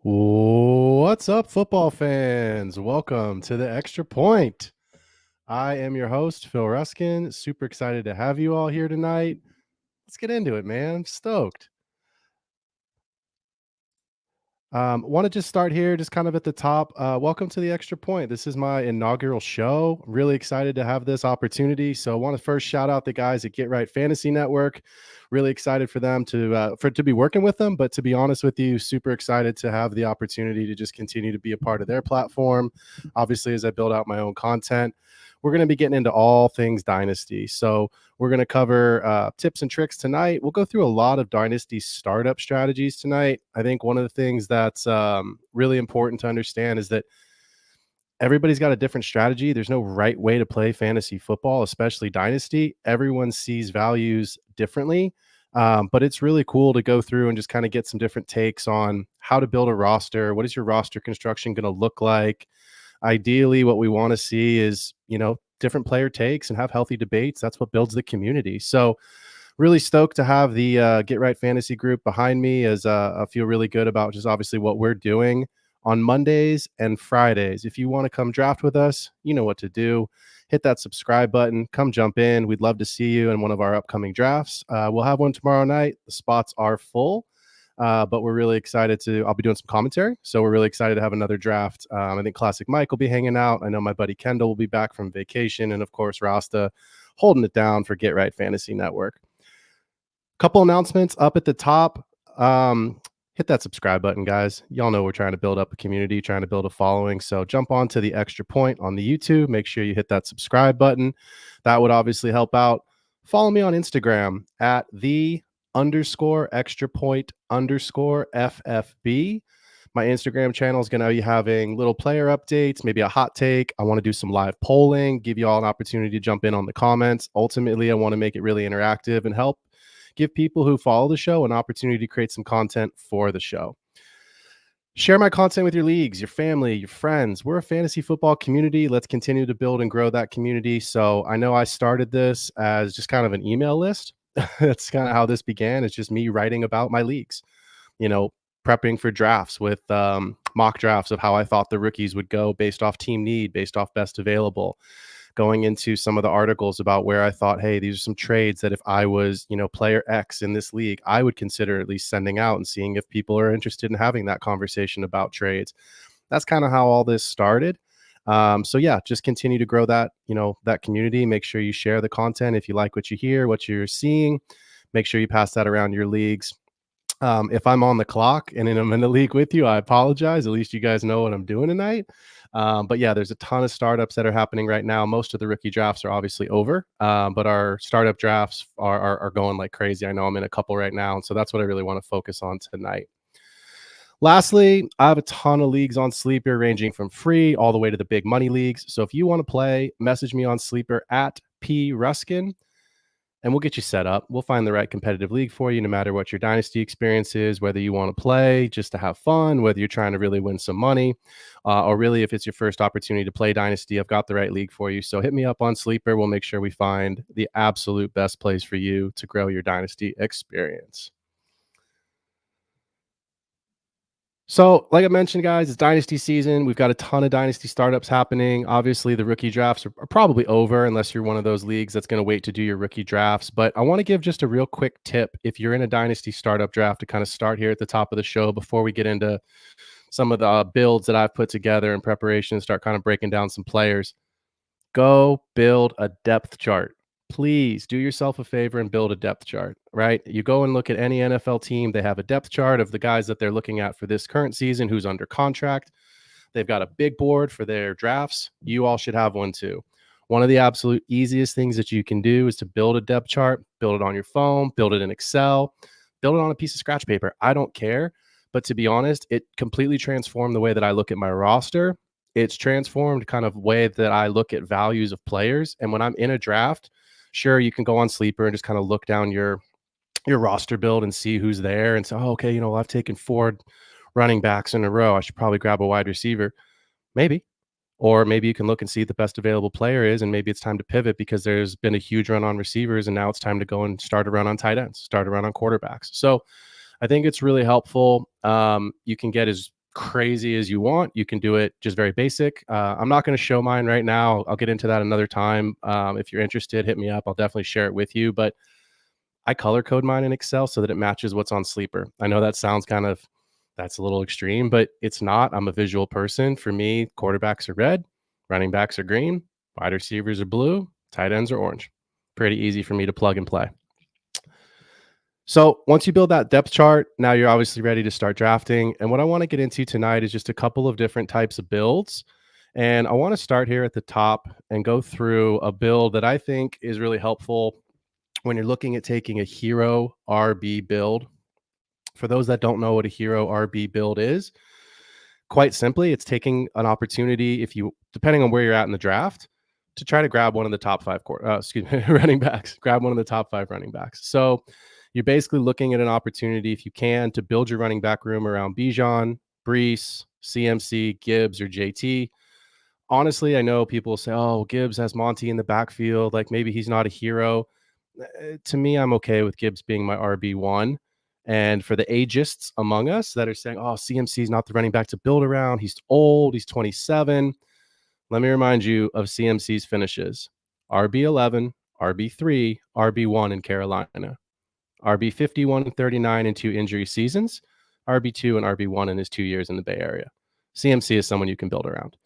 What's up, football fans? Welcome to the Extra Point. I am your host, Phil Ruskin. Super excited to have you all here tonight. Let's get into it, man. I'm stoked. Want to just start here, just kind of at the top. Welcome to the Extra Point. This is my inaugural show. Really excited to have this opportunity. So, I want to first shout out the guys at Get Right Fantasy Network. Really excited for them to be working with them. But to be honest with you, super excited to have the opportunity to just continue to be a part of their platform. Obviously, as I build out my own content, we're going to be getting into all things Dynasty. So, we're going to cover tips and tricks tonight. We'll go through a lot of Dynasty startup strategies tonight. I think one of the things that's really important to understand is that everybody's got a different strategy. There's no right way to play fantasy football, especially Dynasty. Everyone sees values differently. But it's really cool to go through and just kind of get some different takes on how to build a roster. What is your roster construction going to look like? Ideally, what we want to see is, different player takes and have healthy debates. That's what builds the community. So, really stoked to have the Get Right Fantasy group behind me, as I feel really good about just obviously what we're doing on Mondays and Fridays. If you want to come draft with us, you know what to do. Hit that subscribe button. Come jump in. We'd love to see you in one of our upcoming drafts. We'll have one tomorrow night. The spots are full. But we're really excited I'll be doing some commentary. So we're really excited to have another draft. I think Classic Mike will be hanging out. I know my buddy Kendall will be back from vacation. And of course, Rasta holding it down for Get Right Fantasy Network. Couple announcements up at the top. Hit that subscribe button, guys. Y'all know we're trying to build up a community, trying to build a following. So jump on to the Extra Point on the YouTube. Make sure you hit that subscribe button. That would obviously help out. Follow me on Instagram at the_extra_point_FFB. My Instagram channel is going to be having little player updates, maybe a hot take. I want to do some live polling, give you all an opportunity to jump in on the comments. Ultimately, I want to make it really interactive and help give people who follow the show an opportunity to create some content for the show. Share my content with your leagues, your family, your friends. We're a fantasy football community. Let's continue to build and grow that community. So I know I started this as just kind of an email list. That's kind of how this began. It's just me writing about my leagues, prepping for drafts with mock drafts of how I thought the rookies would go based off team need, based off best available, going into some of the articles about where I thought, hey, these are some trades that if I was, player X in this league, I would consider at least sending out and seeing if people are interested in having that conversation about trades. That's kind of how all this started. So yeah, just continue to grow that, that community. Make sure you share the content. If you like what you hear, what you're seeing, make sure you pass that around your leagues. If I'm on the clock and I'm in the league with you, I apologize. At least you guys know what I'm doing tonight. But yeah, there's a ton of startups that are happening right now. Most of the rookie drafts are obviously over, but our startup drafts are going like crazy. I know I'm in a couple right now. And so that's what I really want to focus on tonight. Lastly, I have a ton of leagues on Sleeper, ranging from free all the way to the big money leagues. So if you want to play, message me on Sleeper at PRuskin, and we'll get you set up. We'll find the right competitive league for you, no matter what your Dynasty experience is, whether you want to play just to have fun, whether you're trying to really win some money, or really if it's your first opportunity to play Dynasty, I've got the right league for you. So hit me up on Sleeper. We'll make sure we find the absolute best place for you to grow your Dynasty experience. So, like I mentioned, guys, it's Dynasty season. We've got a ton of Dynasty startups happening. Obviously, the rookie drafts are probably over unless you're one of those leagues that's going to wait to do your rookie drafts. But I want to give just a real quick tip if you're in a Dynasty startup draft to kind of start here at the top of the show before we get into some of the builds that I've put together in preparation and start kind of breaking down some players. Go build a depth chart. Please do yourself a favor and build a depth chart, right? You go and look at any NFL team. They have a depth chart of the guys that they're looking at for this current season, who's under contract. They've got a big board for their drafts. You all should have one too. One of the absolute easiest things that you can do is to build a depth chart, build it on your phone, build it in Excel, build it on a piece of scratch paper. I don't care. But to be honest, it completely transformed the way that I look at my roster. It's transformed kind of way that I look at values of players. And when I'm in a draft, sure, you can go on Sleeper and just kind of look down your roster build and see who's there and say, oh, okay, I've taken 4 running backs in a row. I should probably grab a wide receiver. Maybe. Or maybe you can look and see the best available player is, and maybe it's time to pivot because there's been a huge run on receivers, and now it's time to go and start a run on tight ends, start a run on quarterbacks. So I think it's really helpful. You can get as crazy as you want. You can do it just very basic. I'm not going to show mine right now. I'll get into that another time. If you're interested, hit me up. I'll definitely share it with you. But I color code mine in Excel so that it matches what's on Sleeper. I know that sounds that's a little extreme, but it's not. I'm a visual person. For me, quarterbacks are red, running backs are green, wide receivers are blue, tight ends are orange. Pretty easy for me to plug and play. So once you build that depth chart, now you're obviously ready to start drafting. And what I want to get into tonight is just a couple of different types of builds. And I want to start here at the top and go through a build that I think is really helpful when you're looking at taking a hero RB build. For those that don't know what a hero RB build is, quite simply, it's taking an opportunity, if you, depending on where you're at in the draft, to try to grab one of the top five running backs, grab one of the top 5 running backs. So you're basically looking at an opportunity, if you can, to build your running back room around Bijan, Brees, CMC, Gibbs, or JT. Honestly, I know people say, oh, Gibbs has Monty in the backfield. Like maybe he's not a hero. To me, I'm okay with Gibbs being my RB1. And for the ageists among us that are saying, oh, CMC is not the running back to build around. He's old. He's 27. Let me remind you of CMC's finishes. RB11, RB3, RB1 in Carolina. RB 51 and 39 in 2 injury seasons, RB2 and RB1 in his 2 years in the Bay Area. CMC is someone you can build around.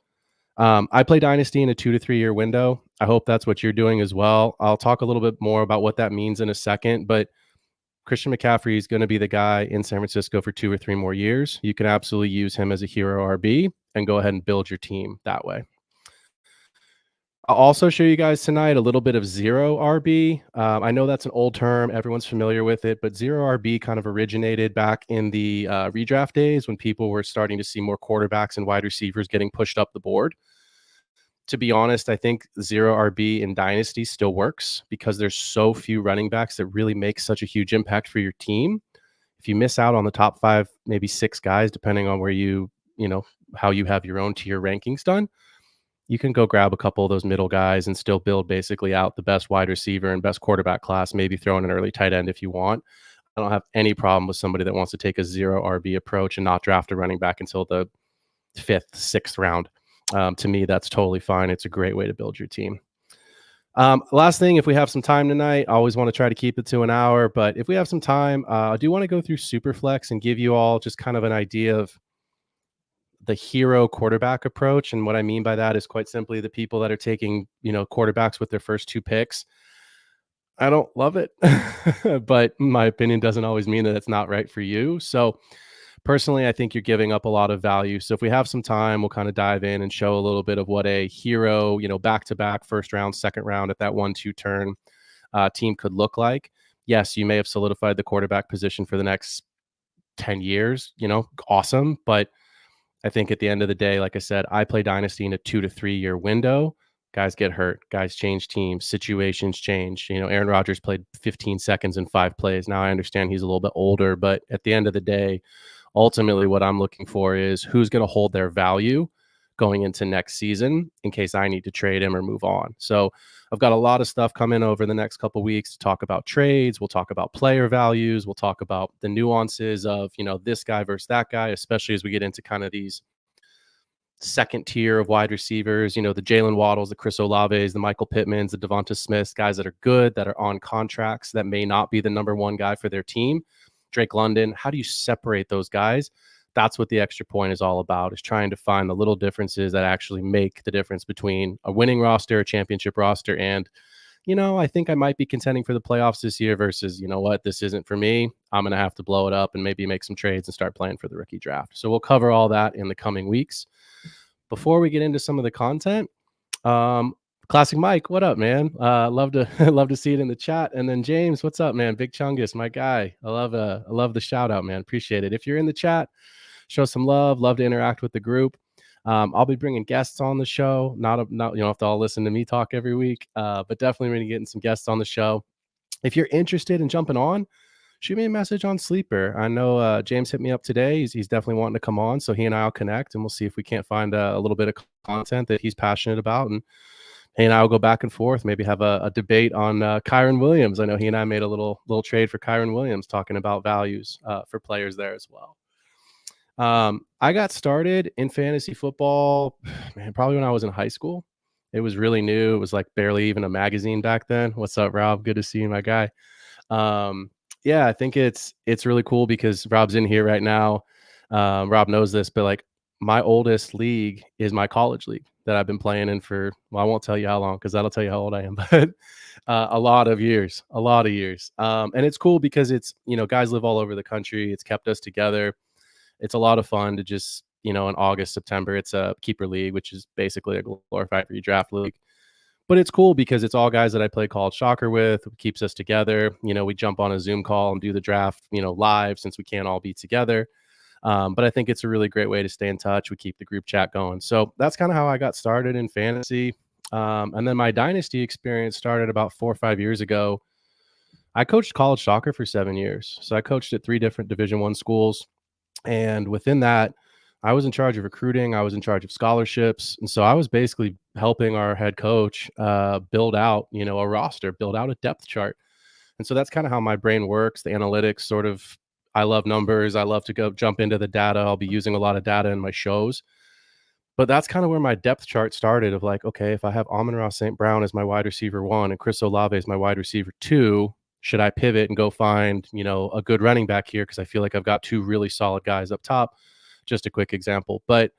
I play Dynasty in a 2 to 3 year window. I hope that's what you're doing as well. I'll talk a little bit more about what that means in a second, but Christian McCaffrey is going to be the guy in San Francisco for 2 or 3 more years. You can absolutely use him as a hero RB and go ahead and build your team that way. I'll also show you guys tonight a little bit of zero RB. I know that's an old term. Everyone's familiar with it, but zero RB kind of originated back in the redraft days when people were starting to see more quarterbacks and wide receivers getting pushed up the board. To be honest, I think zero RB in Dynasty still works because there's so few running backs that really make such a huge impact for your team. If you miss out on the top 5, maybe 6 guys, depending on where how you have your own tier rankings done, you can go grab a couple of those middle guys and still build basically out the best wide receiver and best quarterback class, maybe throw in an early tight end if you want. I don't have any problem with somebody that wants to take a zero RB approach and not draft a running back until the 5th, 6th round. To me, that's totally fine. It's a great way to build your team. Last thing, if we have some time tonight, I always want to try to keep it to an hour, but if we have some time, I do want to go through Superflex and give you all just kind of an idea of the hero quarterback approach. And what I mean by that is quite simply the people that are taking, quarterbacks with their first 2 picks. I don't love it, but my opinion doesn't always mean that it's not right for you. So personally, I think you're giving up a lot of value. So if we have some time, we'll kind of dive in and show a little bit of what a hero, back-to-back first round, second round at that 1-2 turn team could look like. Yes, you may have solidified the quarterback position for the next 10 years, awesome. But I think at the end of the day, like I said, I play Dynasty in a 2 to 3 year window. Guys get hurt. Guys change teams. Situations change. Aaron Rodgers played 15 seconds in 5 plays. Now I understand he's a little bit older, but at the end of the day, ultimately what I'm looking for is who's going to hold their value going into next season in case I need to trade him or move on. So I've got a lot of stuff coming over the next couple of weeks to talk about trades. We'll talk about player values. We'll talk about the nuances of, this guy versus that guy, especially as we get into kind of these second tier of wide receivers, the Jalen Waddles, the Chris Olaves, the Michael Pittmans, the Devonta Smiths, guys that are good, that are on contracts, that may not be the number 1 guy for their team. Drake London, how do you separate those guys? That's what the extra point is all about, is trying to find the little differences that actually make the difference between a winning roster, a championship roster, and, I think I might be contending for the playoffs this year versus, what, this isn't for me. I'm going to have to blow it up and maybe make some trades and start playing for the rookie draft. So we'll cover all that in the coming weeks. Before we get into some of the content, Classic Mike, what up, man? Love to see it in the chat. And then James, what's up, man? Big Chungus, my guy. I love the shout out, man. Appreciate it. If you're in the chat, show some love. Love to interact with the group. I'll be bringing guests on the show. Not you don't have to all listen to me talk every week, but definitely going to getting some guests on the show. If you're interested in jumping on, shoot me a message on Sleeper. I know James hit me up today. He's definitely wanting to come on, so he and I will connect, and we'll see if we can't find a little bit of content that he's passionate about, and he and I will go back and forth, maybe have a debate on Kyron Williams. I know he and I made a little trade for Kyron Williams, talking about values for players there as well. I got started in fantasy football, man, probably when I was in high school. It was really new. It was like barely even a magazine back then. What's up, Rob? Good to see you, my guy. Um, yeah, I think it's really cool because Rob's in here right now. Rob knows this, but like my oldest league is my college league that I've been playing in for, well, I won't tell you how long because that'll tell you how old I am, but a lot of years, a lot of years. And it's cool because it's, guys live all over the country. It's kept us together. It's a lot of fun to just, in August, September, it's a keeper league, which is basically a glorified redraft league. But it's cool because it's all guys that I play college soccer with. It keeps us together. We jump on a Zoom call and do the draft, live since we can't all be together. But I think it's a really great way to stay in touch. We keep the group chat going. So that's kind of how I got started in fantasy. And then my dynasty experience started about 4 or 5 years ago. I coached college soccer for 7 years. So I coached at 3 different Division I schools. And within that, I was in charge of recruiting. I was in charge of scholarships. And so I was basically helping our head coach build out, a roster, build out a depth chart. And so that's kind of how my brain works. The analytics sort of, I love numbers. I love to go jump into the data. I'll be using a lot of data in my shows. But that's kind of where my depth chart started of like, okay, if I have Amon-Ra St. Brown as my wide receiver 1 and Chris Olave as my wide receiver 2, should I pivot and go find, a good running back here? Because I feel like I've got 2 really solid guys up top. Just a quick example. But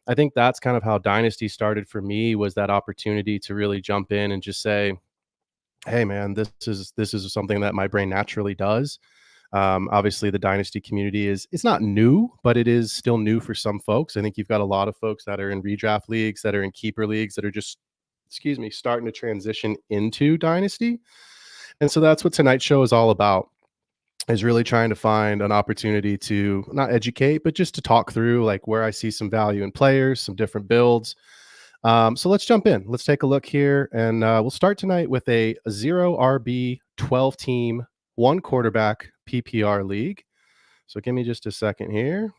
I think that's kind of how Dynasty started for me, was that opportunity to really jump in and just say, hey man, this is something that my brain naturally does. Obviously, the dynasty community it's not new, but it is still new for some folks. I think you've got a lot of folks that are in redraft leagues, that are in keeper leagues, that are just, excuse me, starting to transition into dynasty. And so that's what tonight's show is all about, is really trying to find an opportunity to not educate, but just to talk through like where I see some value in players, some different builds. So let's jump in. Let's take a look here. And we'll start tonight with a 0 RB 12 team, 1 quarterback PPR league. So give me just a second here.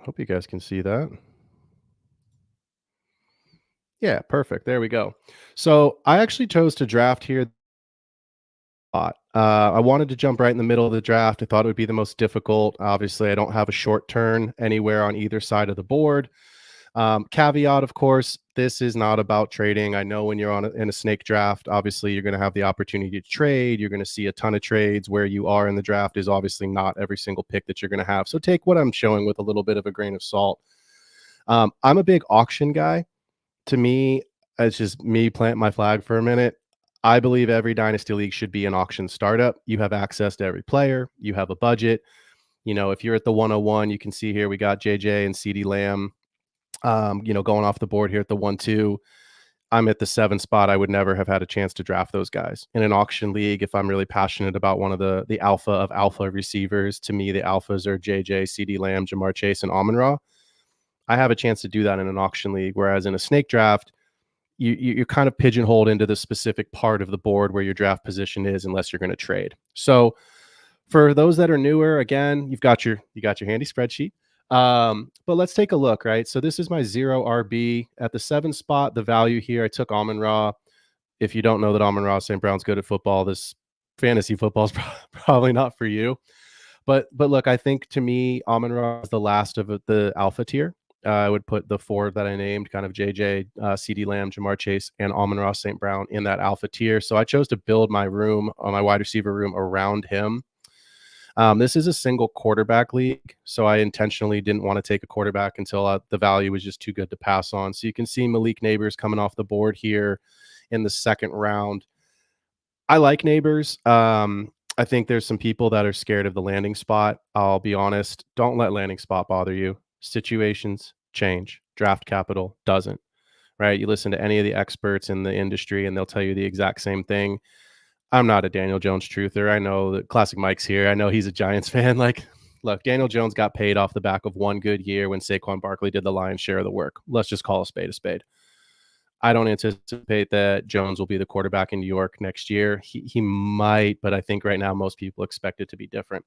Hope you guys can see that. Yeah, perfect. There we go. So I actually chose to draft here. I wanted to jump right in the middle of the draft. I thought it would be the most difficult. Obviously, I don't have a short turn anywhere on either side of the board. Caveat, of course, this is not about trading. I know when you're in a snake draft, obviously you're going to have the opportunity to trade. You're going to see a ton of trades. Where you are in the draft is obviously not every single pick that you're going to have. So take what I'm showing with a little bit of a grain of salt. I'm a big auction guy. To me, it's just me planting my flag for a minute. I believe every dynasty league should be an auction startup. You have access to every player. You have a budget. If you're at the 101, you can see here we got JJ and CD Lamb, going off the board here at the 1-2. I'm at the 7 spot. I would never have had a chance to draft those guys in an auction league. If I'm really passionate about one of the alpha of alpha receivers, to me, the alphas are JJ, CD Lamb, Jamar Chase, and Amon-Ra. I have a chance to do that in an auction league. Whereas in a snake draft, you're kind of pigeonholed into the specific part of the board where your draft position is, unless you're going to trade. So for those that are newer, again, you got your handy spreadsheet. But let's take a look, right? So this is my 0 RB at the 7 spot. The value here, I took Amon-Ra. If you don't know that Amon-Ra St. Brown's good at football, this fantasy football is probably not for you. But look, I think to me, Amon-Ra is the last of the alpha tier. I would put the 4 that I named, kind of JJ, CD Lamb, Jamar Chase, and Amon-Ra St. Brown in that alpha tier. So I chose to build my room, my wide receiver room, around him. This is a single quarterback league, so I intentionally didn't want to take a quarterback until the value was just too good to pass on. So you can see Malik Neighbors coming off the board here in the 2nd round. I like Neighbors. I think there's some people that are scared of the landing spot. I'll be honest. Don't let landing spot bother you. Situations change. Draft capital doesn't, right? You listen to any of the experts in the industry and they'll tell you the exact same thing. I'm not a Daniel Jones truther. I know that Classic Mike's here. I know he's a Giants fan. Like, look, Daniel Jones got paid off the back of one good year when Saquon Barkley did the lion's share of the work. Let's just call a spade a spade. I don't anticipate that Jones will be the quarterback in New York next year. He might, but I think right now most people expect it to be different.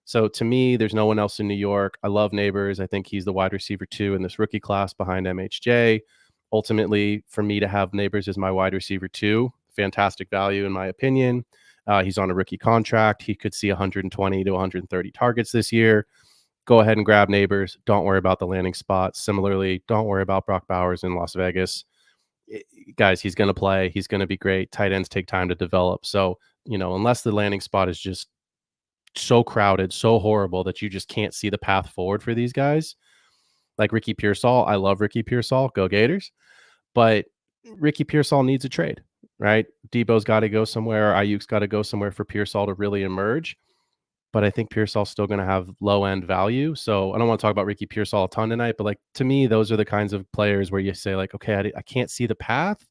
So to me, there's no one else in New York. I love Neighbors. I think he's the wide receiver 2 in this rookie class behind MHJ. Ultimately, for me to have Neighbors as my wide receiver too, fantastic value in my opinion. He's on a rookie contract. He could see 120 to 130 targets this year. Go ahead and grab Neighbors. Don't worry about the landing spot. Similarly, don't worry about Brock Bowers in Las Vegas. Guys, he's going to play. He's going to be great. Tight ends take time to develop. So, unless the landing spot is just so crowded, so horrible that you just can't see the path forward for these guys, like Ricky Pearsall. I love Ricky Pearsall. Go Gators. But Ricky Pearsall needs a trade, right? Debo's got to go somewhere. Ayuk's got to go somewhere for Pearsall to really emerge. But I think Pearsall's still going to have low end value. So I don't want to talk about Ricky Pearsall a ton tonight, but like to me, those are the kinds of players where you say like, okay, I can't see the path.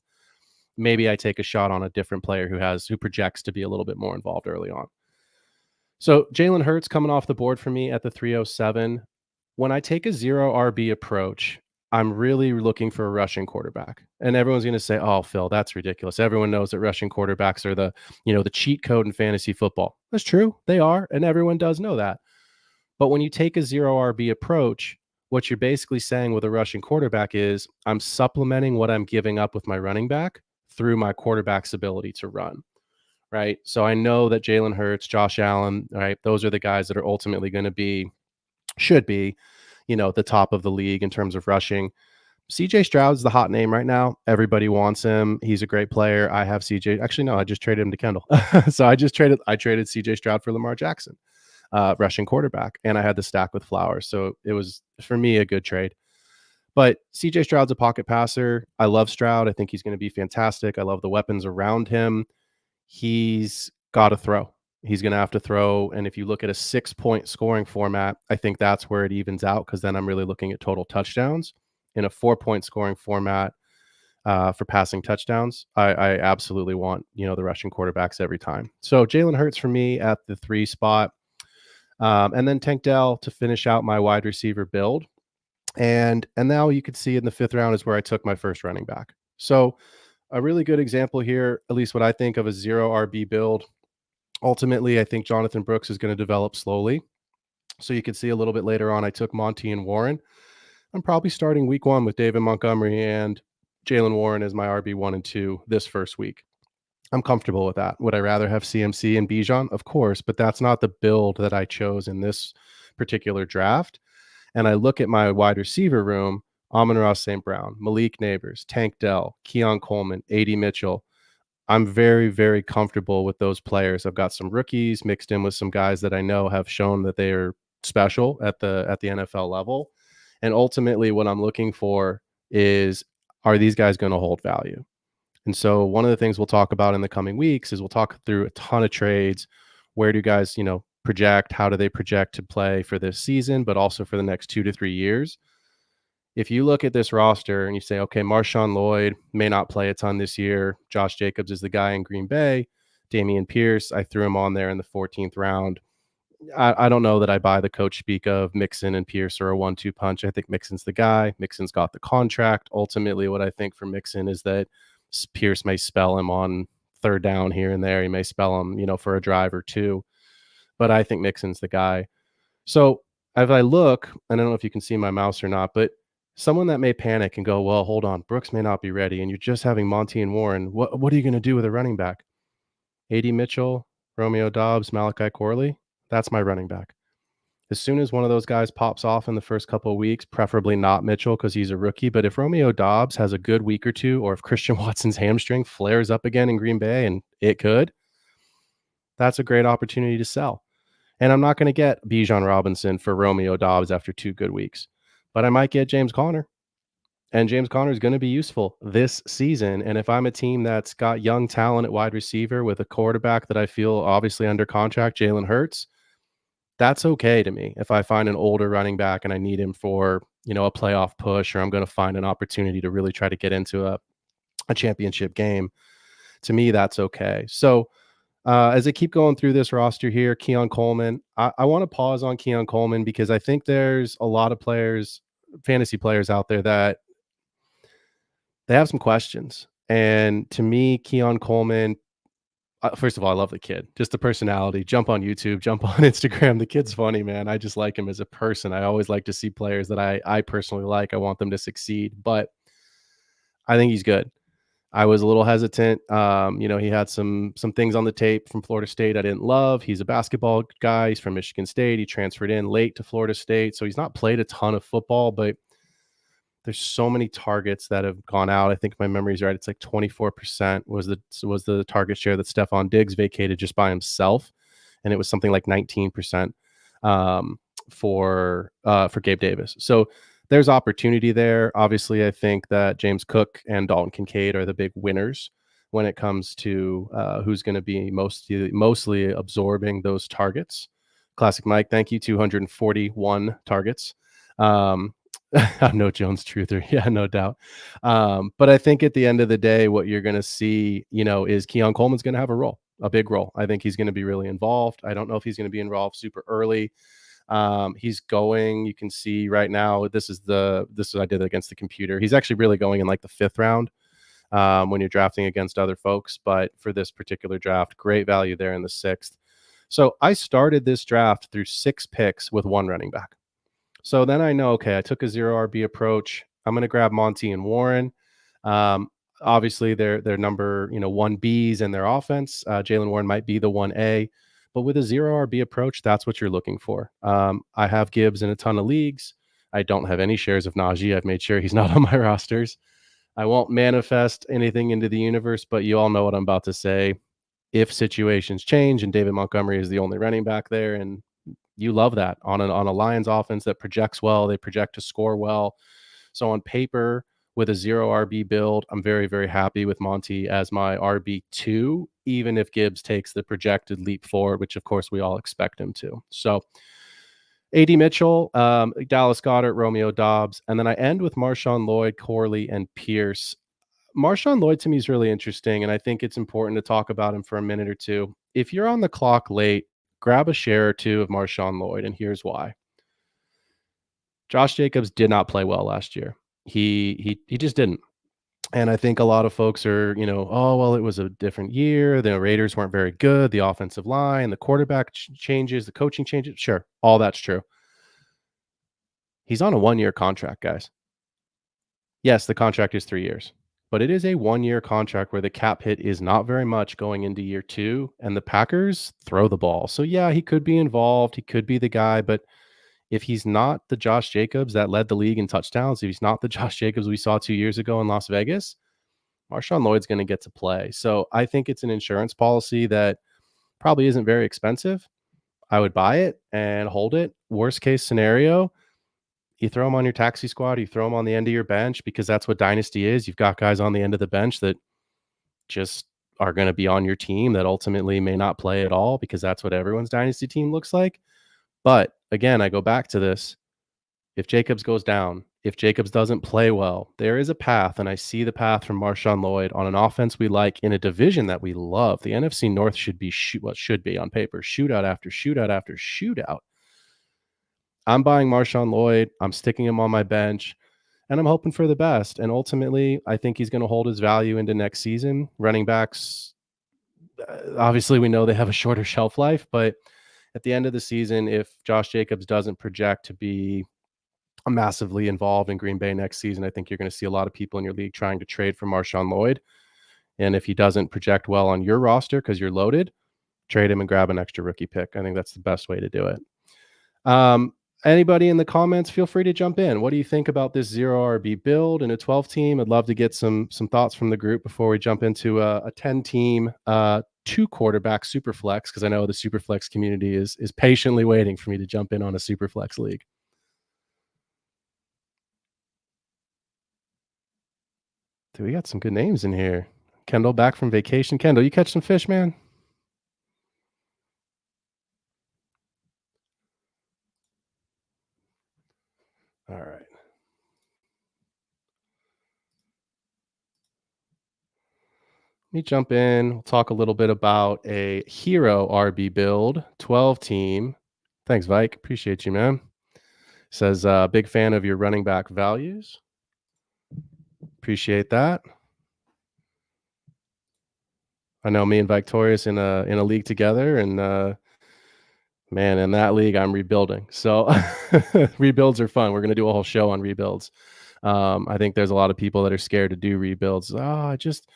Maybe I take a shot on a different player who projects to be a little bit more involved early on. So Jalen Hurts coming off the board for me at the 307. When I take a zero RB approach, I'm really looking for a rushing quarterback. And everyone's going to say, "Oh, Phil, that's ridiculous." Everyone knows that rushing quarterbacks are the cheat code in fantasy football. That's true. They are, and everyone does know that. But when you take a zero RB approach, what you're basically saying with a rushing quarterback is I'm supplementing what I'm giving up with my running back through my quarterback's ability to run. Right. So I know that Jalen Hurts, Josh Allen, right, those are the guys that are ultimately going to should be, the top of the league in terms of rushing. CJ Stroud's the hot name right now. Everybody wants him. He's a great player. I have CJ. Actually, no, I just traded him to Kendall. So I traded CJ Stroud for Lamar Jackson, rushing quarterback. And I had the stack with Flowers. So it was, for me, a good trade. But CJ Stroud's a pocket passer. I love Stroud. I think he's going to be fantastic. I love the weapons around him. He's got to throw. He's going to have to throw. And if you look at a 6-point scoring format, I think that's where it evens out, because then I'm really looking at total touchdowns. In a 4-point scoring format for passing touchdowns, I absolutely want, the rushing quarterbacks every time. So Jalen Hurts for me at the 3 spot. And then Tank Dell to finish out my wide receiver build. And now you could see in the 5th round is where I took my first running back. So a really good example here, at least what I think of a zero RB build. Ultimately, I think Jonathan Brooks is going to develop slowly. So you can see a little bit later on, I took Monty and Warren. I'm probably starting week 1 with David Montgomery and Jalen Warren as my RB 1 and 2 this first week. I'm comfortable with that. Would I rather have CMC and Bijan? Of course, but that's not the build that I chose in this particular draft. And I look at my wide receiver room, Amon-Ra St. Brown, Malik Neighbors, Tank Dell, Keon Coleman, A.D. Mitchell. I'm very, very comfortable with those players. I've got some rookies mixed in with some guys that I know have shown that they are special at the NFL level. And ultimately, what I'm looking for is, are these guys going to hold value? And so one of the things we'll talk about in the coming weeks is we'll talk through a ton of trades. Where do guys, project? How do they project to play for this season, but also for the next 2 to 3 years? If you look at this roster and you say, okay, Marshawn Lloyd may not play a ton this year. Josh Jacobs is the guy in Green Bay. Dameon Pierce, I threw him on there in the 14th round. I don't know that I buy the coach speak of Mixon and Pierce are a 1-2 punch. I think Mixon's the guy. Mixon's got the contract. Ultimately, what I think for Mixon is that Pierce may spell him on 3rd down here and there. He may spell him, for a drive or 2. But I think Mixon's the guy. So if I look, and I don't know if you can see my mouse or not, but someone that may panic and go, well, hold on, Brooks may not be ready, and you're just having Monty and Warren. What are you going to do with a running back? A.D. Mitchell, Romeo Doubs, Malachi Corley. That's my running back. As soon as one of those guys pops off in the first couple of weeks, preferably not Mitchell because he's a rookie, but if Romeo Doubs has a good week or 2, or if Christian Watson's hamstring flares up again in Green Bay, and it could, that's a great opportunity to sell. And I'm not going to get Bijan Robinson for Romeo Doubs after 2 good weeks, but I might get James Conner. And James Conner is going to be useful this season. And if I'm a team that's got young talent at wide receiver with a quarterback that I feel obviously under contract, Jalen Hurts, that's okay to me. If I find an older running back and I need him for, a playoff push, or I'm going to find an opportunity to really try to get into a championship game, to me, that's okay. So as I keep going through this roster here, Keon Coleman, I want to pause on Keon Coleman because I think there's a lot of players, fantasy players out there that they have some questions. And to me, Keon Coleman, first of all, I love the kid, just the personality. Jump on YouTube, jump on Instagram. The kid's funny, man. I just like him as a person. I always like to see players that I personally like. I want them to succeed. But I think he's good. I was a little hesitant. He had some things on the tape from Florida State I didn't love. He's a basketball guy. He's from Michigan State. He transferred in late to Florida State, so he's not played a ton of football, but there's so many targets that have gone out. I think my memory's right. It's like 24% was the target share that Stephon Diggs vacated just by himself, and it was something like 19% um, for Gabe Davis. So there's opportunity there. Obviously, I think that James Cook and Dalton Kincaid are the big winners when it comes to who's going to be mostly absorbing those targets. Classic Mike, thank you. 241 targets. No Jones truther. Yeah, no doubt. But I think at the end of the day, what you're going to see, is Keon Coleman's going to have a big role. I think he's going to be really involved. I don't know if he's going to be involved super early. He's going, you can see right now, this is I did it against the computer. He's actually really going in like the 5th round when you're drafting against other folks. But for this particular draft, great value there in the 6th. So I started this draft through 6 picks with 1 running back. So then I know, okay, I took a 0 RB approach. I'm going to grab Monty and Warren. Obviously, they're number 1Bs in their offense. Jalen Warren might be the 1A. But with a 0 RB approach, that's what you're looking for. I have Gibbs in a ton of leagues. I don't have any shares of Najee. I've made sure he's not on my rosters. I won't manifest anything into the universe, but you all know what I'm about to say. If situations change and David Montgomery is the only running back there, and you love that on a Lions offense that projects well, they project to score well. So on paper, with a 0 RB build, I'm very, very happy with Monty as my RB2, even if Gibbs takes the projected leap forward, which of course we all expect him to. So AD Mitchell, Dallas Goedert, Romeo Dobbs, and then I end with Marshawn Lloyd, Corley, and Pierce. Marshawn Lloyd to me is really interesting, and I think it's important to talk about him for a minute or two. If you're on the clock late, grab a share or two of Marshawn Lloyd, and here's why. Josh Jacobs did not play well last year. He just didn't. And I think a lot of folks are, oh, well, it was a different year. The Raiders weren't very good. The offensive line, the quarterback changes, the coaching changes. Sure, all that's true. He's on a 1-year contract, guys. Yes, the contract is 3 years, but it is a 1-year contract where the cap hit is not very much going into year 2, and the Packers throw the ball. So yeah, he could be involved. He could be the guy, but if he's not the Josh Jacobs that led the league in touchdowns, if he's not the Josh Jacobs we saw 2 years ago in Las Vegas, Marshawn Lloyd's going to get to play. So I think it's an insurance policy that probably isn't very expensive. I would buy it and hold it. Worst case scenario, you throw him on your taxi squad, you throw him on the end of your bench, because that's what Dynasty is. You've got guys on the end of the bench that just are going to be on your team that ultimately may not play at all, because that's what everyone's Dynasty team looks like. But again, I go back to this. If Jacobs goes down, if Jacobs doesn't play well, there is a path, and I see the path from Marshawn Lloyd on an offense we like in a division that we love. The NFC North should be what should be on paper, shootout after shootout after shootout. I'm buying Marshawn Lloyd. I'm sticking him on my bench, and I'm hoping for the best. And ultimately, I think he's going to hold his value into next season. Running backs, obviously, we know they have a shorter shelf life, but at the end of the season, if Josh Jacobs doesn't project to be massively involved in Green Bay next season, I think you're going to see a lot of people in your league trying to trade for Marshawn Lloyd. And if he doesn't project well on your roster because you're loaded, trade him and grab an extra rookie pick. I think that's the best way to do it. Anybody in the comments, feel free to jump in. What do you think about this 0 RB build in a 12 team? I'd love to get some thoughts from the group before we jump into a 10 team 2 quarterback super flex, because I know the super flex community is patiently waiting for me to jump in on a super flex league. Dude, we got some good names in here. Kendall back from vacation. Kendall, you catch some fish, man? All right. Let me jump in. We'll talk a little bit about a hero RB build, 12 team. Thanks, Vike. Appreciate you, man. Says, big fan of your running back values. Appreciate that. I know me and Victorious in a league together, and man, in that league I'm rebuilding. So rebuilds are fun. We're going to do a whole show on rebuilds. I think there's a lot of people that are scared to do rebuilds. Oh, I just,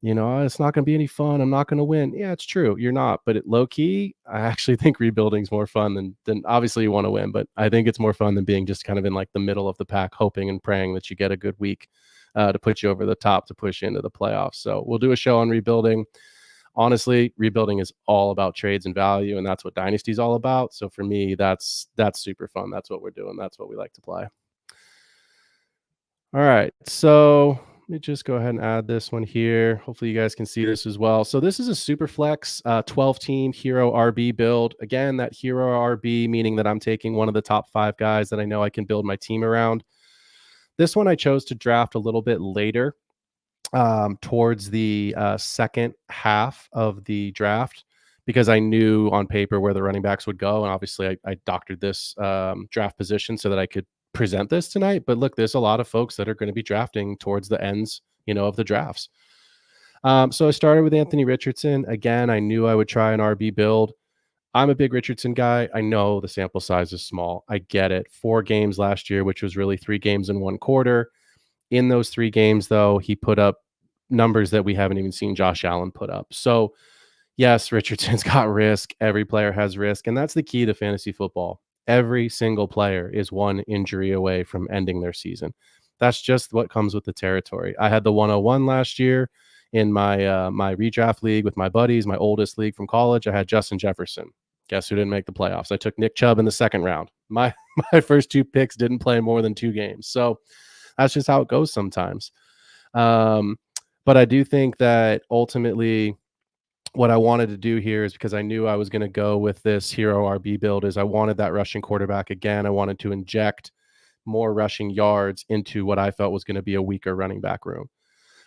it's not going to be any fun. I'm not going to win. Yeah, it's true. You're not. But at low key, I actually think rebuilding is more fun than obviously you want to win. But I think it's more fun than being just kind of in like the middle of the pack, hoping and praying that you get a good week to put you over the top to push you into the playoffs. So we'll do a show on rebuilding. Honestly, rebuilding is all about trades and value, and that's what Dynasty is all about. So for me, that's super fun. That's what we're doing. That's what we like to play. All right, so let me just go ahead and add this one here. Hopefully you guys can see this as well. So this is a super flex 12-team hero RB build. Again, that hero RB meaning that I'm taking one of the top 5 guys that I know I can build my team around. This one I chose to draft a little bit later, towards the second half of the draft, because I knew on paper where the running backs would go. And obviously I doctored this draft position so that I could present this tonight. But look, there's a lot of folks that are going to be drafting towards the ends, of the drafts. So I started with Anthony Richardson. Again, I knew I would try an RB build. I'm a big Richardson guy. I know the sample size is small. I get it. 4 games last year, which was really 3 games in 1 quarter. In those 3 games, though, he put up numbers that we haven't even seen Josh Allen put up. So yes, Richardson's got risk. Every player has risk. And that's the key to fantasy football. Every single player is one injury away from ending their season. That's just what comes with the territory. I had the 101 last year in my my redraft league with my buddies, my oldest league from college. I had Justin Jefferson. Guess who didn't make the playoffs? I took Nick Chubb in the second round. My first 2 picks didn't play more than 2 games. So that's just how it goes sometimes. But I do think that ultimately what I wanted to do here is, because I knew I was going to go with this hero RB build, is I wanted that rushing quarterback again. I wanted to inject more rushing yards into what I felt was going to be a weaker running back room.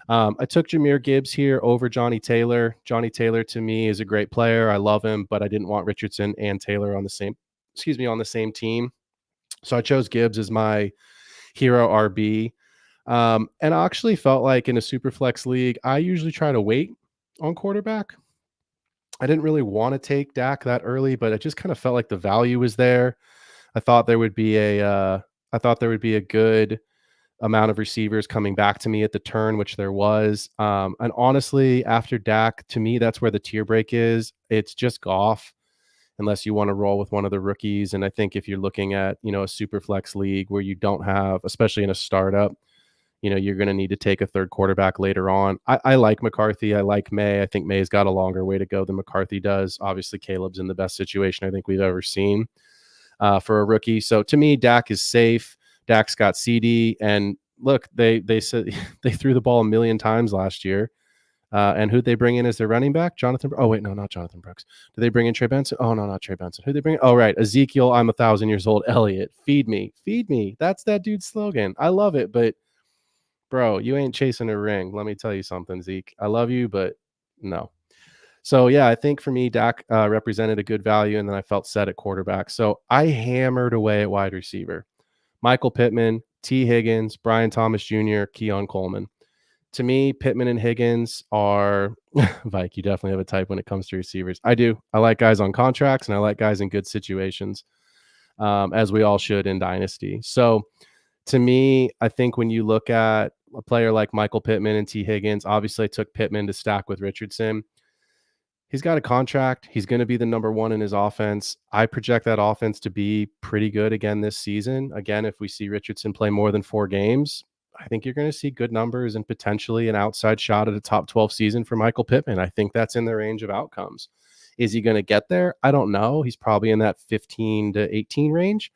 I took Jahmyr Gibbs here over Johnny Taylor. Johnny Taylor to me is a great player. I love him, but I didn't want Richardson and Taylor on the same team. So I chose Gibbs as my hero RB. And I actually felt like in a super flex league, I usually try to wait on quarterback. I didn't really want to take Dak that early, but it just kind of felt like the value was there. I thought there would be a good amount of receivers coming back to me at the turn, which there was. And honestly, after Dak, to me, that's where the tier break is. It's just Goff, unless you want to roll with one of the rookies. And I think if you're looking at, a super flex league where you don't have, especially in a startup, you're going to need to take a third quarterback later on. I like McCarthy. I like May. I think May's got a longer way to go than McCarthy does. Obviously, Caleb's in the best situation I think we've ever seen for a rookie. So to me, Dak is safe. Dak's got CD. And look, they said they threw the ball 1 million times last year. And who'd they bring in as their running back? Jonathan. Oh, wait, no, not Jonathan Brooks. Did they bring in Trey Benson? Oh, no, not Trey Benson. Who'd they bring in? Oh, right. Ezekiel, I'm 1,000 years old. Elliott, feed me. Feed me. That's that dude's slogan. I love it. But bro, you ain't chasing a ring. Let me tell you something, Zeke. I love you, but no. So, yeah, I think for me, Dak represented a good value, and then I felt set at quarterback. So I hammered away at wide receiver. Michael Pittman, T. Higgins, Brian Thomas Jr., Keon Coleman. To me, Pittman and Higgins are Vike. You definitely have a type when it comes to receivers. I do. I like guys on contracts, and I like guys in good situations, as we all should in Dynasty. So to me, I think when you look at a player like Michael Pittman and T. Higgins, obviously I took Pittman to stack with Richardson. He's got a contract. He's going to be the number 1 in his offense. I project that offense to be pretty good again this season. Again, if we see Richardson play more than 4 games, I think you're going to see good numbers and potentially an outside shot at a top 12 season for Michael Pittman. I think that's in the range of outcomes. Is he going to get there? I don't know. He's probably in that 15 to 18 range,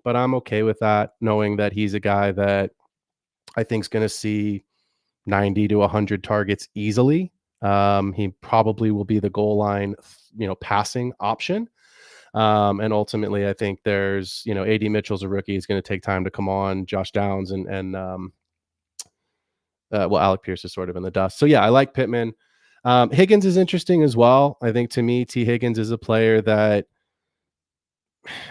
but I'm okay with that, knowing that he's a guy that I think is going to see 90 to 100 targets easily. He probably will be the goal line, passing option. And ultimately, I think there's, AD Mitchell's a rookie. He's going to take time to come on. Josh Downs and Alec Pierce is sort of in the dust. So, yeah, I like Pittman. Higgins is interesting as well. I think to me, T. Higgins is a player that,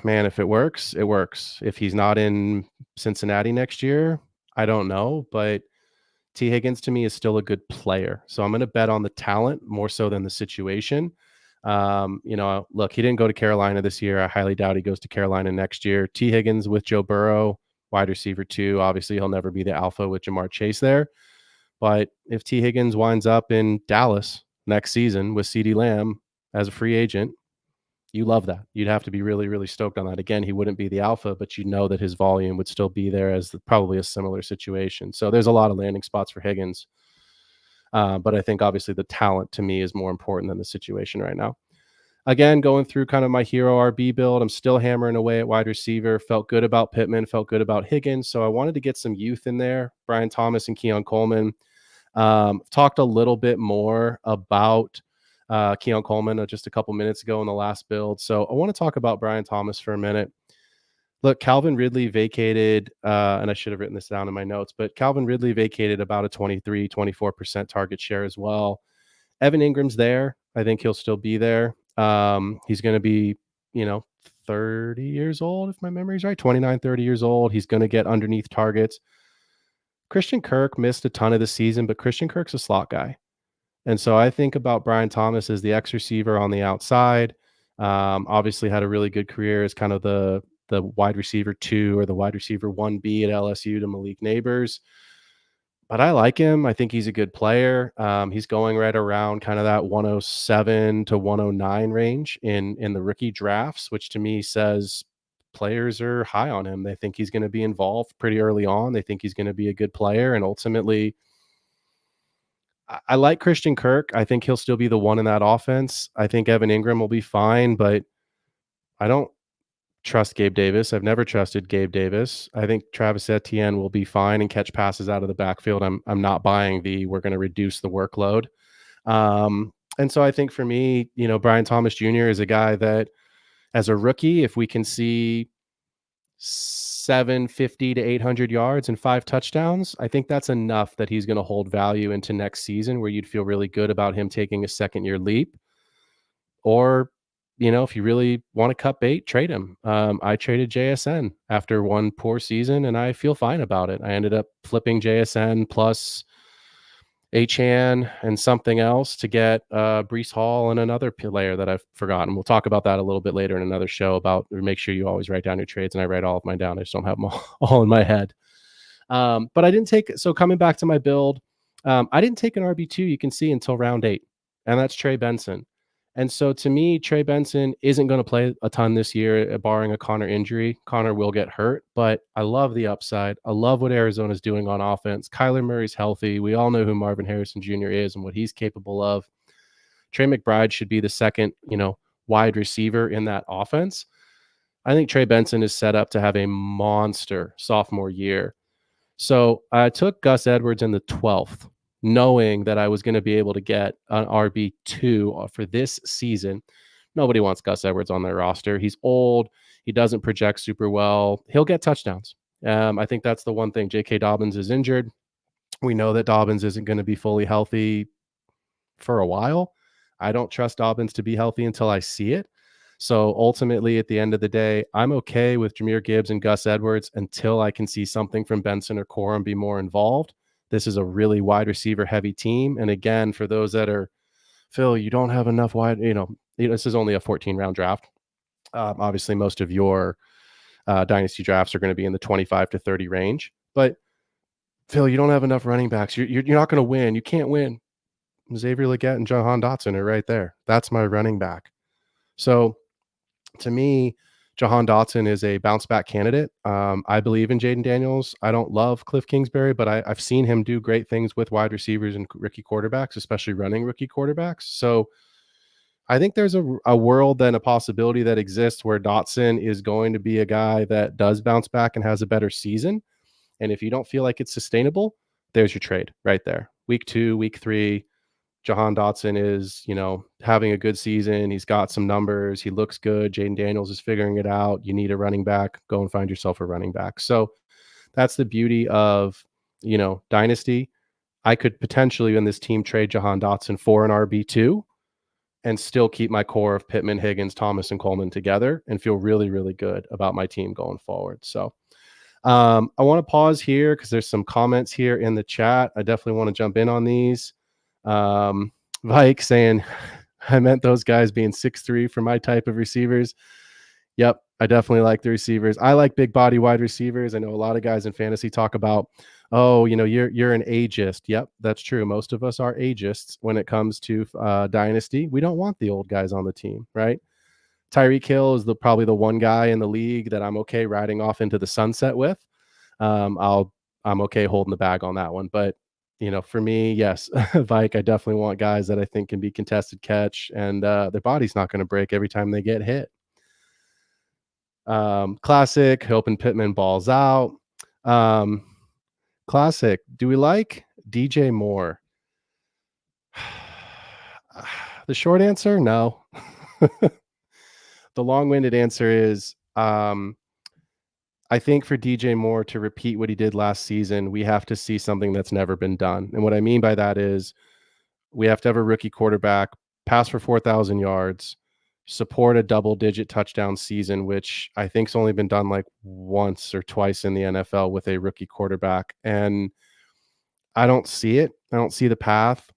man, if it works, it works. If he's not in Cincinnati next year, I don't know. But T. Higgins to me is still a good player. So I'm going to bet on the talent more so than the situation. Look, he didn't go to Carolina this year. I highly doubt he goes to Carolina next year. T. Higgins with Joe Burrow, wide receiver 2. Obviously, he'll never be the alpha with Jamar Chase there. But if T. Higgins winds up in Dallas next season with CeeDee Lamb as a free agent, you love that. You'd have to be really, really stoked on that. Again, he wouldn't be the alpha, but you know that his volume would still be there as probably a similar situation. So there's a lot of landing spots for Higgins. But I think obviously the talent to me is more important than the situation right now. Again, going through kind of my hero RB build, I'm still hammering away at wide receiver. Felt good about Pittman, felt good about Higgins. So I wanted to get some youth in there, Brian Thomas and Keon Coleman. Talked a little bit more about Keon Coleman just a couple minutes ago in the last build. So I want to talk about Brian Thomas for a minute. Look, Calvin Ridley vacated, and I should have written this down in my notes, but Calvin Ridley vacated about a 24% target share as well. Evan Ingram's there. I think he'll still be there. He's going to be, 30 years old, if my memory's right, 29, 30 years old. He's going to get underneath targets. Christian Kirk missed a ton of the season, but Christian Kirk's a slot guy. And so I think about Brian Thomas as the X receiver on the outside. Obviously had a really good career as kind of the wide receiver 2 or the wide receiver 1B at LSU to Malik Neighbors. But I like him. I think he's a good player. He's going right around kind of that 107 to 109 range in the rookie drafts, which to me says players are high on him. They think he's going to be involved pretty early on. They think he's going to be a good player. And ultimately, I like Christian Kirk. I think he'll still be the one in that offense. I think Evan Ingram will be fine, but I don't trust Gabe Davis. I've never trusted Gabe Davis. I think Travis Etienne will be fine and catch passes out of the backfield. I'm not buying we're going to reduce the workload. And so I think for me, Brian Thomas Jr. is a guy that as a rookie, if we can see 750 to 800 yards and 5 touchdowns, I think that's enough that he's going to hold value into next season where you'd feel really good about him taking a second year leap. Or if you really want to cut bait, trade him. I traded JSN after one poor season, and I feel fine about it. I ended up flipping JSN plus Achan and something else to get Breece Hall and another player that I've forgotten. We'll talk about that a little bit later in another show make sure you always write down your trades, and I write all of mine down. I just don't have them all in my head. But I didn't coming back to my build, I didn't take an RB2, you can see, until round 8, and that's Trey Benson. And so to me, Trey Benson isn't going to play a ton this year, barring a Connor injury. Connor will get hurt, but I love the upside. I love what Arizona's doing on offense. Kyler Murray's healthy. We all know who Marvin Harrison Jr. is and what he's capable of. Trey McBride should be the second, wide receiver in that offense. I think Trey Benson is set up to have a monster sophomore year. So I took Gus Edwards in the 12th, knowing that I was going to be able to get an RB2 for this season. Nobody wants Gus Edwards on their roster. He's old. He doesn't project super well. He'll get touchdowns. I think that's the one thing. J.K. Dobbins is injured. We know that Dobbins isn't going to be fully healthy for a while. I don't trust Dobbins to be healthy until I see it. So ultimately, at the end of the day, I'm okay with Jahmyr Gibbs and Gus Edwards until I can see something from Benson or Corum be more involved. This is a really wide receiver heavy team. And again, for those that are, Phil, you don't have enough wide, this is only a 14-round draft. Obviously, most of your dynasty drafts are going to be in the 25 to 30 range. But Phil, you don't have enough running backs. You're not going to win. You can't win. Xavier Legette and Jahan Dotson are right there. That's my running back. So to me, Jahan Dotson is a bounce back candidate. I believe in Jaden Daniels. I don't love Cliff Kingsbury, but I've seen him do great things with wide receivers and rookie quarterbacks, especially running rookie quarterbacks. So I think there's a world and a possibility that exists where Dotson is going to be a guy that does bounce back and has a better season. And if you don't feel like it's sustainable, there's your trade right there. Week 2, week 3, Jahan Dotson is, having a good season. He's got some numbers. He looks good. Jaden Daniels is figuring it out. You need a running back. Go and find yourself a running back. So that's the beauty of, Dynasty. I could potentially in this team trade Jahan Dotson for an RB2 and still keep my core of Pittman, Higgins, Thomas, and Coleman together and feel really, really good about my team going forward. So I want to pause here because there's some comments here in the chat. I definitely want to jump in on these. Vike saying, I meant those guys being 6'3" for my type of receivers. Yep. I definitely like the receivers. I like big body wide receivers. I know a lot of guys in fantasy talk about, oh, you're an ageist. Yep, that's true. Most of us are ageists when it comes to dynasty. We don't want the old guys on the team, right? Tyreek Hill is probably the one guy in the league that I'm okay riding off into the sunset with. Um, I'll I'm okay holding the bag on that one. But for me, yes, Vike, I definitely want guys that I think can be contested catch and their body's not going to break every time they get hit. Classic, hoping Pittman balls out. Um, classic. Do we like DJ Moore? The short answer, no. The long-winded answer is I think for DJ Moore to repeat what he did last season, we have to see something that's never been done. And what I mean by that is we have to have a rookie quarterback pass for 4,000 yards, support a double-digit touchdown season, which I think's only been done like once or twice in the NFL with a rookie quarterback. And I don't see it. I don't see the path.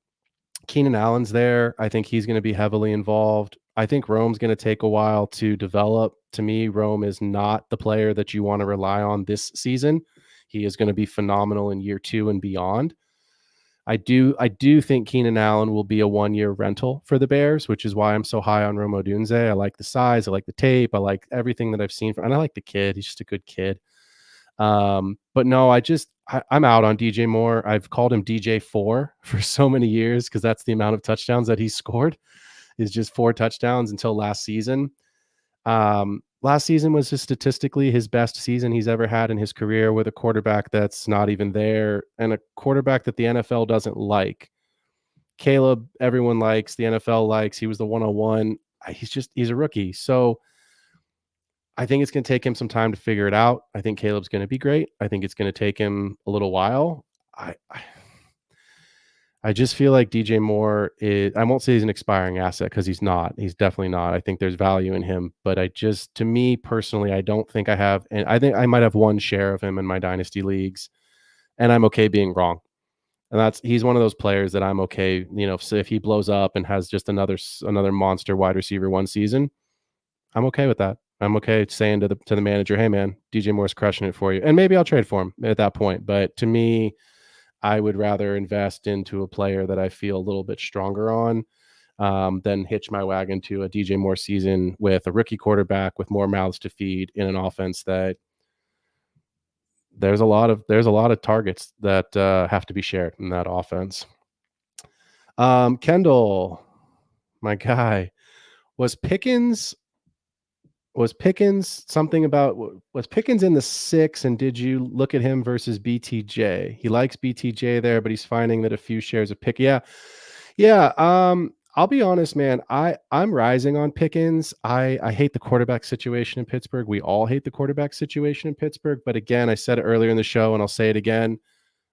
Keenan Allen's there. I think he's going to be heavily involved. I think Rome's going to take a while to develop. To me, Rome is not the player that you want to rely on this season. He is going to be phenomenal in year 2 and beyond. I do think Keenan Allen will be a 1-year rental for the Bears, which is why I'm so high on Rome Odunze. I like the size, I like the tape, I like everything that I've seen and I like the kid. He's just a good kid. But no, I'm out on DJ Moore. I've called him DJ4 for so many years because that's the amount of touchdowns that he scored is just 4 touchdowns until last season. Last season was just statistically his best season he's ever had in his career with a quarterback that's not even there and a quarterback that the NFL doesn't like. Caleb, everyone likes, the NFL likes. He was the 101. He's a rookie. So I think it's going to take him some time to figure it out. I think Caleb's going to be great. I think it's going to take him a little while. I just feel like DJ Moore is, I won't say he's an expiring asset because he's not. He's definitely not. I think there's value in him. But to me personally, I don't think I have, and I think I might have one share of him in my dynasty leagues, and I'm okay being wrong. And he's one of those players that I'm okay, so if he blows up and has just another monster wide receiver one season, I'm okay with that. I'm okay saying to the manager, hey man, DJ Moore's crushing it for you. And maybe I'll trade for him at that point. But to me, I would rather invest into a player that I feel a little bit stronger on than hitch my wagon to a DJ Moore season with a rookie quarterback with more mouths to feed in an offense that there's a lot of targets that have to be shared in that offense. Kendall, my guy, was Pickens something about, was Pickens in the 6 and did you look at him versus BTJ? He likes BTJ there, but he's finding that a few shares of Pick. Yeah. I'll be honest, man. I'm rising on Pickens. I hate the quarterback situation in Pittsburgh. We all hate the quarterback situation in Pittsburgh. But again, I said it earlier in the show and I'll say it again.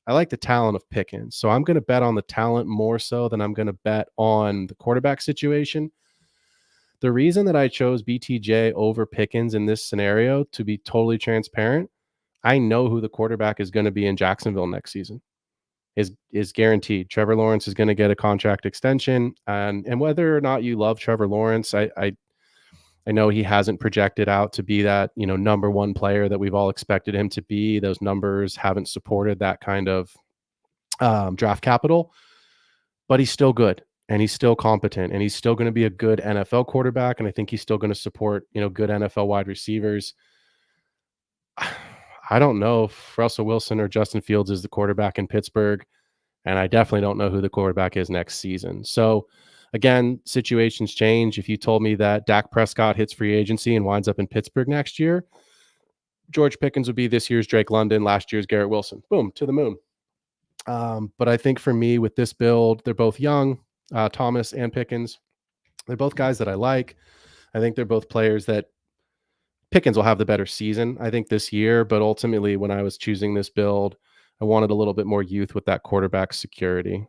I like the talent of Pickens. So I'm going to bet on the talent more so than I'm going to bet on the quarterback situation. The reason that I chose BTJ over Pickens in this scenario, to be totally transparent, I know who the quarterback is going to be in Jacksonville next season. Is guaranteed. Trevor Lawrence is going to get a contract extension, and whether or not you love Trevor Lawrence, I know he hasn't projected out to be that number one player that we've all expected him to be. Those numbers haven't supported that kind of draft capital, but he's still good. And he's still competent and he's still going to be a good NFL quarterback. And I think he's still going to support, good NFL wide receivers. I don't know if Russell Wilson or Justin Fields is the quarterback in Pittsburgh. And I definitely don't know who the quarterback is next season. So again, situations change. If you told me that Dak Prescott hits free agency and winds up in Pittsburgh next year, George Pickens would be this year's Drake London, last year's Garrett Wilson. Boom, to the moon. But I think for me with this build, they're both young. Thomas and Pickens, they're both guys that I like. I think they're both players that Pickens will have the better season, I think, this year. But ultimately, when I was choosing this build, I wanted a little bit more youth with that quarterback security.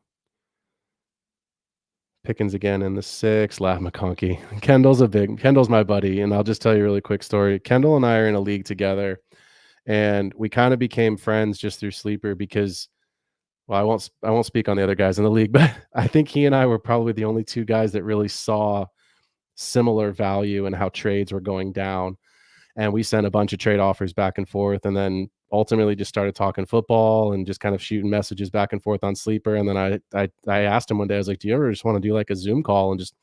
Pickens again in the 6, Lav McConkey. Kendall's my buddy. And I'll just tell you a really quick story. Kendall and I are in a league together and we kind of became friends just through Sleeper because, well, I won't speak on the other guys in the league, but I think he and I were probably the only 2 guys that really saw similar value in how trades were going down. And we sent a bunch of trade offers back and forth, and then ultimately just started talking football and just kind of shooting messages back and forth on Sleeper. And then I asked him one day, I was like, do you ever just want to do like a Zoom call and just,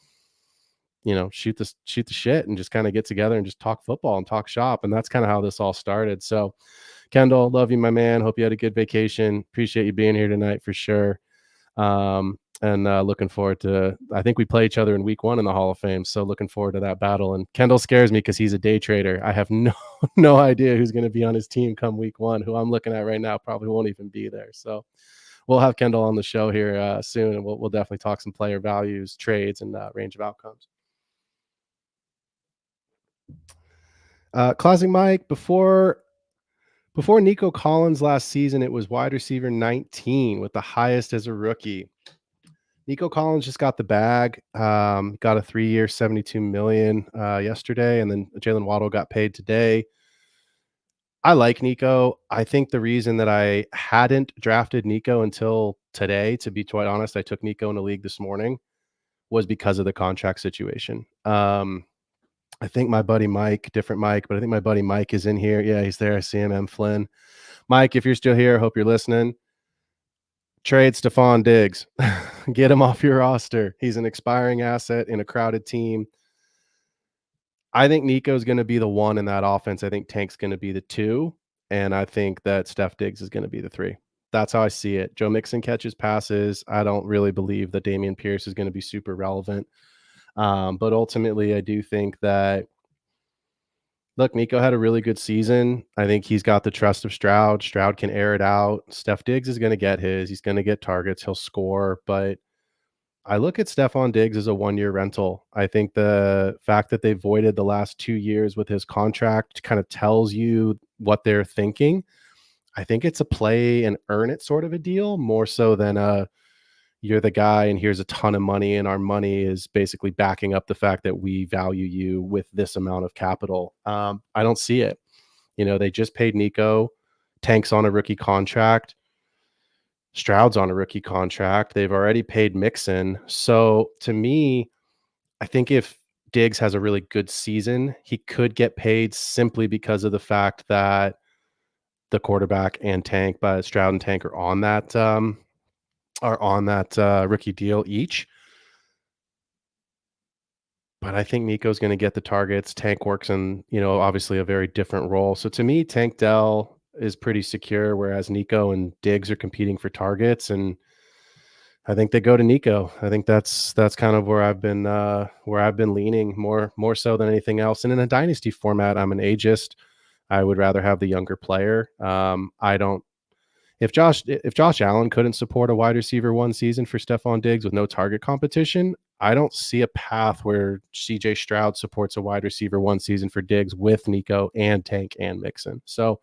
shoot the shit and just kind of get together and just talk football and talk shop? And that's kind of how this all started. So Kendall, love you, my man. Hope you had a good vacation. Appreciate you being here tonight for sure. And looking forward to, I think we play each other in week 1 in the Hall of Fame. So looking forward to that battle. And Kendall scares me because he's a day trader. I have no idea who's going to be on his team come week 1. Who I'm looking at right now probably won't even be there. So we'll have Kendall on the show here soon, and we'll definitely talk some player values, trades, and range of outcomes. Classic Mike, before Nico Collins last season, it was wide receiver 19 with the highest as a rookie. Nico Collins just got the bag, got a 3-year, $72 million yesterday, and then Jalen Waddle got paid today. I like Nico. I think the reason that I hadn't drafted Nico until today, to be quite honest, I took Nico in a league this morning, was because of the contract situation. I think my buddy Mike, different Mike, but I think my buddy Mike is in here. Yeah, he's there. I see him, M. Flynn. Mike, if you're still here, I hope you're listening. Trade Stephon Diggs. Get him off your roster. He's an expiring asset in a crowded team. I think Nico's going to be the 1 in that offense. I think Tank's going to be the 2. And I think that Steph Diggs is going to be the 3. That's how I see it. Joe Mixon catches passes. I don't really believe that Dameon Pierce is going to be super relevant. But ultimately, I do think that, look, Nico had a really good season. I think he's got the trust of Stroud. Stroud can air it out. Steph Diggs is going to get his. He's going to get targets. He'll score. But I look at Stephon Diggs as a 1-year rental. I think the fact that they voided the last 2 years with his contract kind of tells you what they're thinking. I think it's a play and earn it sort of a deal, more so than you're the guy and here's a ton of money, and our money is basically backing up the fact that we value you with this amount of capital. I don't see it. They just paid Nico. Tank's on a rookie contract. Stroud's on a rookie contract. They've already paid Mixon. So to me, I think if Diggs has a really good season, he could get paid simply because of the fact that the quarterback and Tank, but Stroud and Tank are on that rookie deal each. But I think Nico's going to get the targets. Tank works in, obviously a very different role. So to me, Tank Dell is pretty secure, whereas Nico and Diggs are competing for targets. And I think they go to Nico. I think that's kind of where I've been leaning more so than anything else. And in a dynasty format, I'm an ageist. I would rather have the younger player. If Josh Allen couldn't support a wide receiver 1 season for Stephon Diggs with no target competition, I don't see a path where CJ Stroud supports a wide receiver 1 season for Diggs with Nico and Tank and Mixon. So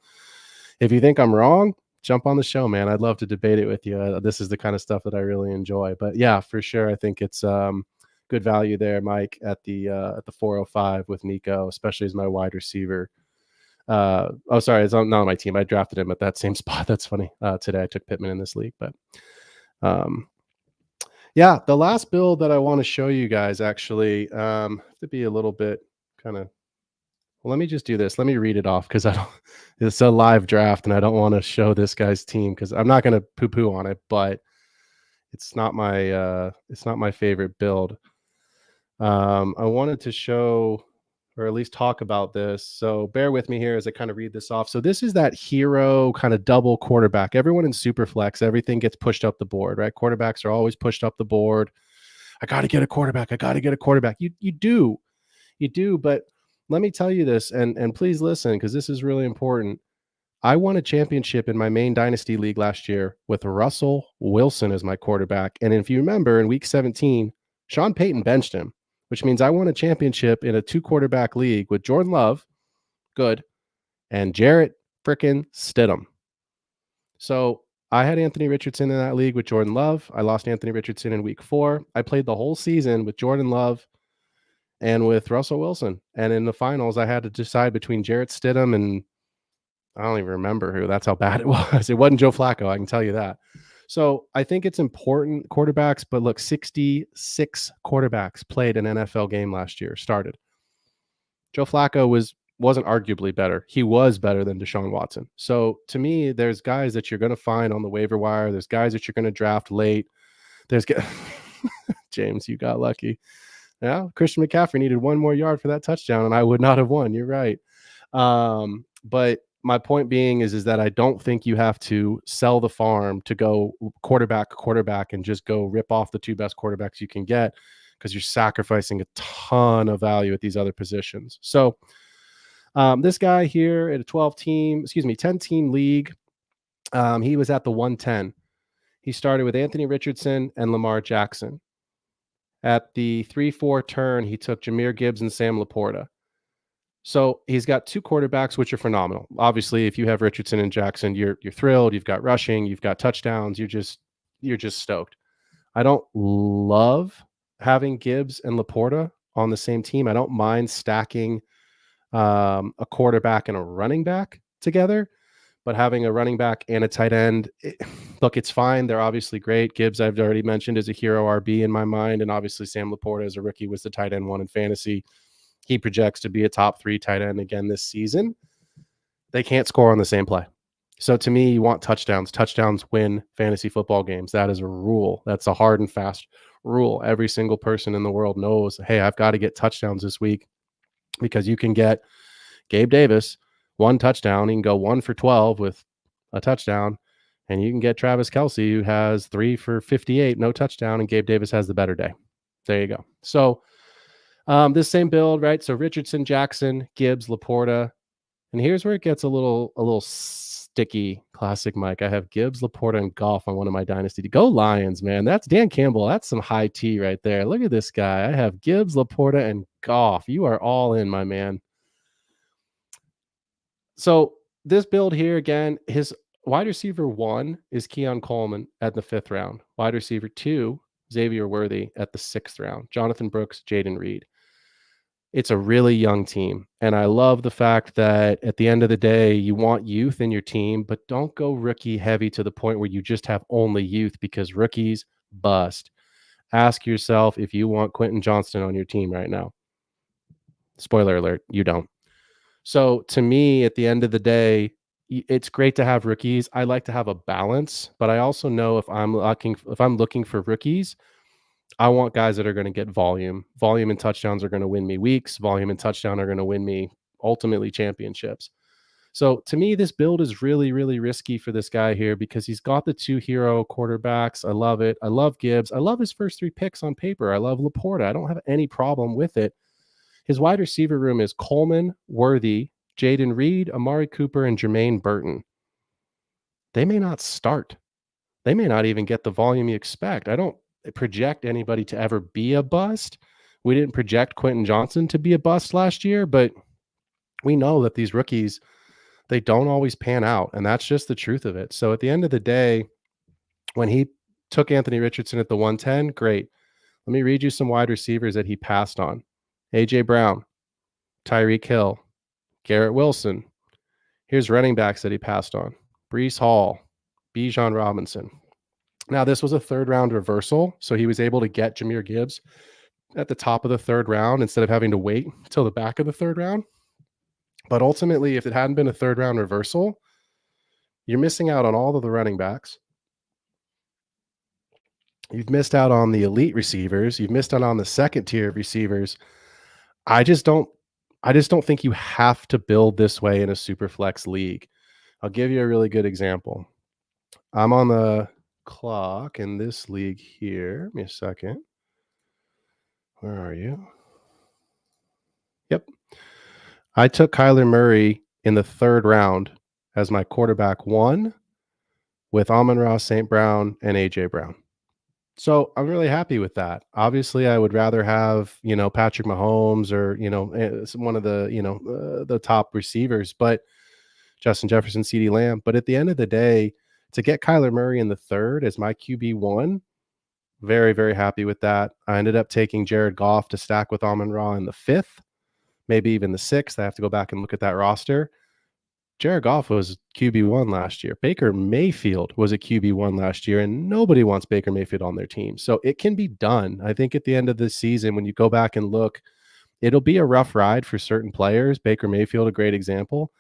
if you think I'm wrong, jump on the show, man. I'd love to debate it with you. This is the kind of stuff that I really enjoy. But yeah, for sure, I think it's good value there, Mike, at the 405 with Nico, especially as my wide receiver. Sorry, it's not on my team. I drafted him at that same spot. That's funny. Today I took Pittman in this league, but yeah, the last build that I want to show you guys actually to be a little bit kind of. Well, let me just do this. Let me read it off because it's a live draft and I don't want to show this guy's team because I'm not going to poo-poo on it, but it's not my favorite build. I wanted to show or at least talk about this. So bear with me here as I kind of read this off. So this is that hero kind of double quarterback. Everyone in Superflex, everything gets pushed up the board, right? Quarterbacks are always pushed up the board. I got to get a quarterback. I got to get a quarterback. You do, but let me tell you this, and please listen, because this is really important. I won a championship in my main dynasty league last year with Russell Wilson as my quarterback. And if you remember, in week 17, Sean Payton benched him, which means I won a championship in a 2-quarterback league with Jordan Love, good, and Jarrett frickin' Stidham. So I had Anthony Richardson in that league with Jordan Love. I lost Anthony Richardson in week 4. I played the whole season with Jordan Love and with Russell Wilson. And in the finals, I had to decide between Jarrett Stidham and I don't even remember who. That's how bad it was. It wasn't Joe Flacco, I can tell you that. So I think it's important, quarterbacks, but look, 66 quarterbacks played an NFL game last year, started. Joe Flacco was wasn't arguably better. He was better than Deshaun Watson. So to me, there's guys that you're going to find on the waiver wire. There's guys that you're going to draft late. There's James, you got lucky. Yeah, Christian McCaffrey needed one more yard for that touchdown, and I would not have won. You're right. But my point being is that I don't think you have to sell the farm to go quarterback, and just go rip off the two best quarterbacks you can get, because you're sacrificing a ton of value at these other positions. So this guy here at a 10-team league, he was at the 110. He started with Anthony Richardson and Lamar Jackson. At the 3-4 turn, he took Jahmyr Gibbs and Sam Laporta. So he's got two quarterbacks, which are phenomenal. Obviously, if you have Richardson and Jackson, you're thrilled. You've got rushing, you've got touchdowns. You're just stoked. I don't love having Gibbs and Laporta on the same team. I don't mind stacking a quarterback and a running back together, but having a running back and a tight end, look, it's fine. They're obviously great. Gibbs, I've already mentioned, is a hero RB in my mind, and obviously Sam Laporta as a rookie was the tight end one in fantasy. He projects to be a top 3 tight end again this season. They can't score on the same play. So to me, you want touchdowns. Touchdowns win fantasy football games. That is a rule. That's a hard and fast rule. Every single person in the world knows, hey, I've got to get touchdowns this week, because you can get Gabe Davis 1 touchdown. He can go 1 for 12 with a touchdown, and you can get Travis Kelce, who has 3 for 58, no touchdown, and Gabe Davis has the better day. There you go. So this same build, right? So Richardson, Jackson, Gibbs, Laporta. And here's where it gets a little sticky. Classic Mike. I have Gibbs, Laporta, and Goff on one of my Dynasty. Go Lions, man. That's Dan Campbell. That's some high tea right there. Look at this guy. I have Gibbs, Laporta, and Goff. You are all in, my man. So this build here, again, his wide receiver 1 is Keon Coleman at the 5th round. Wide receiver 2, Xavier Worthy at the 6th round. Jonathan Brooks, Jaden Reed. It's a really young team. And I love the fact that at the end of the day, you want youth in your team, but don't go rookie heavy to the point where you just have only youth, because rookies bust. Ask yourself if you want Quentin Johnston on your team right now. Spoiler alert, you don't. So to me, at the end of the day, it's great to have rookies. I like to have a balance, but I also know if I'm looking for rookies, I want guys that are going to get volume. Volume and touchdowns are going to win me weeks. Volume and touchdown are going to win me ultimately championships. So to me, this build is really, really risky for this guy here, because he's got the 2 hero quarterbacks. I love it. I love Gibbs. I love his first 3 picks on paper. I love Laporta. I don't have any problem with it. His wide receiver room is Coleman, Worthy, Jaden Reed, Amari Cooper, and Jermaine Burton. They may not start. They may not even get the volume you expect. I don't project anybody to ever be a bust. We didn't project Quentin Johnston to be a bust last year, but we know that these rookies, they don't always pan out, and that's just the truth of it. So at the end of the day, when he took Anthony Richardson at the 110, great. Let me read you some wide receivers that he passed on. A.J. Brown, Tyreek Hill, Garrett Wilson. Here's running backs that he passed on. Breece Hall, Bijan Robinson. Now, this was a 3rd round reversal, so he was able to get Jahmyr Gibbs at the top of the 3rd round instead of having to wait until the back of the 3rd round. But ultimately, if it hadn't been a 3rd round reversal, you're missing out on all of the running backs. You've missed out on the elite receivers. You've missed out on the 2nd tier receivers. I just don't think you have to build this way in a super flex league. I'll give you a really good example. I'm on the clock in this league here. Give me a second. Where are you? Yep. I took Kyler Murray in the 3rd round as my quarterback 1 with Amon-Ra St. Brown and A.J. Brown. So I'm really happy with that. Obviously, I would rather have, Patrick Mahomes or, one of the, the top receivers, but Justin Jefferson, CeeDee Lamb. But at the end of the day, to get Kyler Murray in the 3rd as my QB1, very, very happy with that. I ended up taking Jared Goff to stack with Amon-Ra in the 5th, maybe even the 6th. I have to go back and look at that roster. Jared Goff was QB1 last year. Baker Mayfield was a QB1 last year, and nobody wants Baker Mayfield on their team. So it can be done. I think at the end of the season, when you go back and look It'll be a rough ride for certain players. Baker Mayfield, a great example.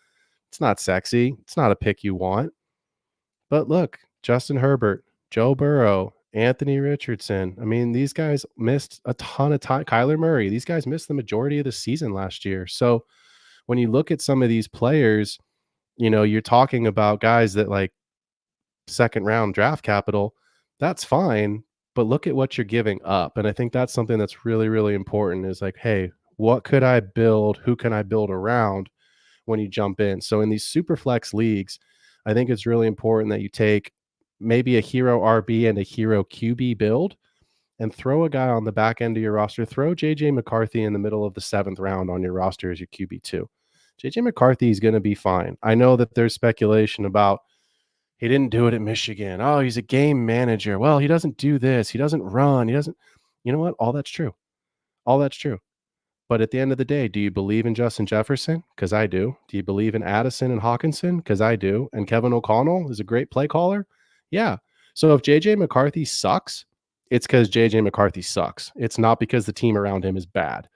It's not sexy. It's not a pick you want. But look, Justin Herbert, Joe Burrow, Anthony Richardson. I mean, these guys missed a ton of time. Kyler Murray, these guys missed the majority of the season last year. So when you look at some of these players, you're talking about guys that like second round draft capital. That's fine. But look at what you're giving up. And I think that's something that's really, really important is like, hey, what could I build? Who can I build around when you jump in? So in these super flex leagues, I think it's really important that you take maybe a hero RB and a hero QB build and throw a guy on the back end of your roster. Throw JJ McCarthy in the middle of the 7th round on your roster as your QB2. JJ McCarthy is going to be fine. I know that there's speculation about he didn't do it at Michigan. Oh, he's a game manager. Well, he doesn't do this. He doesn't run. He doesn't. You know what? All that's true. All that's true. But at the end of the day, do you believe in Justin Jefferson? Because I do. Do you believe in Addison and Hawkinson? Because I do. And Kevin O'Connell is a great play caller? Yeah. So if JJ McCarthy sucks, it's because JJ McCarthy sucks. It's not because the team around him is bad,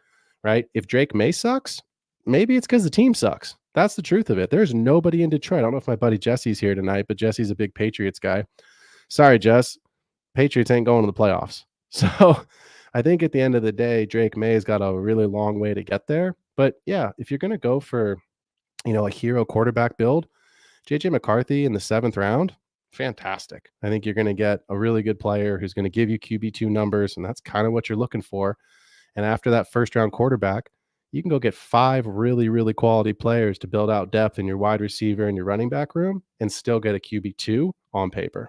right? If Drake May sucks, maybe it's because the team sucks. That's the truth of it. There's nobody in Detroit. I don't know if my buddy Jesse's here tonight, but Jesse's a big Patriots guy. Sorry, Jess. Patriots ain't going to the playoffs. So I think at the end of the day, Drake May's got a really long way to get there. But yeah, if you're going to go for, a hero quarterback build, JJ McCarthy in the 7th round, fantastic. I think you're going to get a really good player who's going to give you QB2 numbers, and that's kind of what you're looking for. And after that first round quarterback, you can go get 5 really, really quality players to build out depth in your wide receiver and your running back room and still get a QB2 on paper.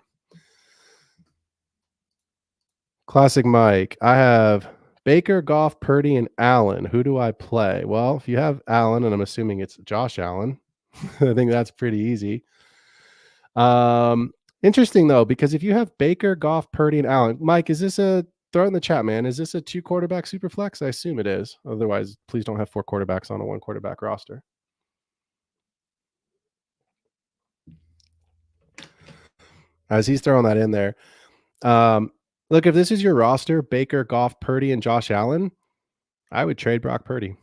Classic Mike. I have Baker, Goff, Purdy, and Allen. Who do I play? Well, if you have Allen, and I'm assuming it's Josh Allen, I think that's pretty easy. Interesting though, because if you have Baker, Goff, Purdy, and Allen, Mike, is this throw it in the chat, man? Is this a 2 quarterback super flex? I assume it is. Otherwise, please don't have 4 quarterbacks on a 1 quarterback roster. As he's throwing that in there. Look, if this is your roster, Baker, Goff, Purdy, and Josh Allen, I would trade Brock Purdy.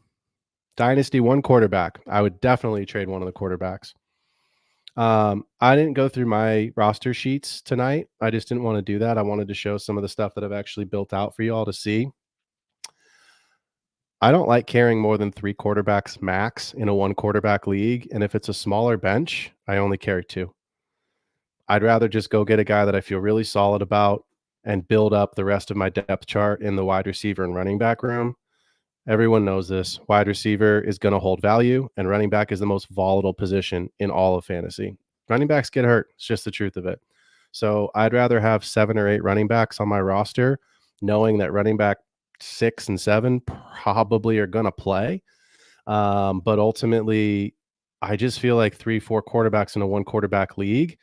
Dynasty 1 quarterback. I would definitely trade one of the quarterbacks. I didn't go through my roster sheets tonight. I just didn't want to do that. I wanted to show some of the stuff that I've actually built out for you all to see. I don't like carrying more than 3 quarterbacks max in a 1 quarterback league. And if it's a smaller bench, I only carry 2. I'd rather just go get a guy that I feel really solid about and build up the rest of my depth chart in the wide receiver and running back room. Everyone knows this. Wide receiver is going to hold value, and running back is the most volatile position in all of fantasy. Running backs get hurt. It's just the truth of it. So I'd rather have 7 or 8 running backs on my roster, knowing that running back 6 and 7 probably are going to play. But ultimately, I just feel like 3-4 quarterbacks in a 1 quarterback league,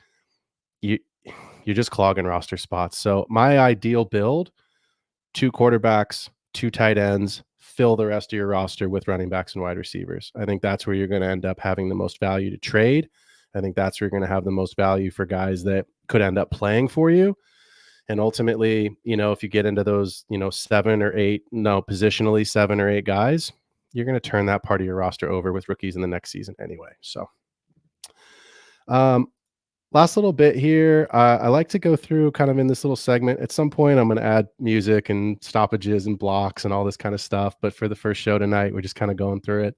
you're just clogging roster spots. So my ideal build, 2 quarterbacks, 2 tight ends, fill the rest of your roster with running backs and wide receivers. I think that's where you're going to end up having the most value to trade. I think that's where you're going to have the most value for guys that could end up playing for you. And ultimately, if you get into those, 7 or 8, positionally 7 or 8 guys, you're going to turn that part of your roster over with rookies in the next season anyway. So, last little bit here. I like to go through kind of in this little segment. At some point, I'm going to add music and stoppages and blocks and all this kind of stuff. But for the first show tonight, we're just kind of going through it.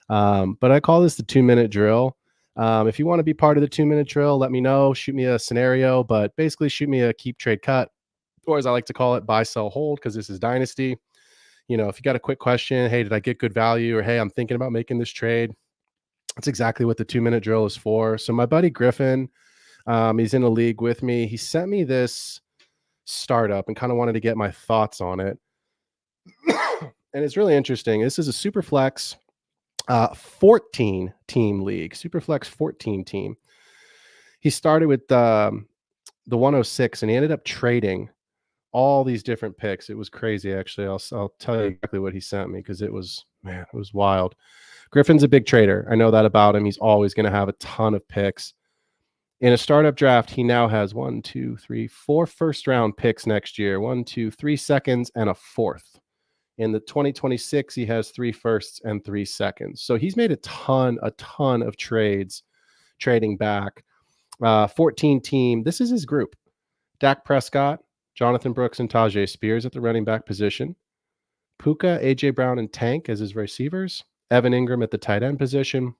But I call this the 2-minute drill. If you want to be part of the 2-minute drill, let me know. Shoot me a scenario, but basically shoot me a keep, trade, cut, or as I like to call it, buy, sell, hold, because this is Dynasty. If you got a quick question, hey, did I get good value? Or hey, I'm thinking about making this trade. That's exactly what the 2-minute drill is for. So my buddy Griffin, he's in a league with me. He sent me this startup and kind of wanted to get my thoughts on it. And it's really interesting. This is a Superflex 14 team league, Superflex 14 team. He started with the 106 and he ended up trading all these different picks. It was crazy, actually. I'll tell you exactly what he sent me because it was wild. Griffin's a big trader. I know that about him. He's always going to have a ton of picks. In a startup draft, he now has 1, 2, 3, 4 first-round picks next year. 1, 2, 3 seconds, and a 4th. In the 2026, he has 3 firsts and 3 seconds. So he's made a ton of trades trading back. 14 team. This is his group. Dak Prescott, Jonathan Brooks, and Tajay Spears at the running back position. Puka, A.J. Brown, and Tank as his receivers. Evan Ingram at the tight end position.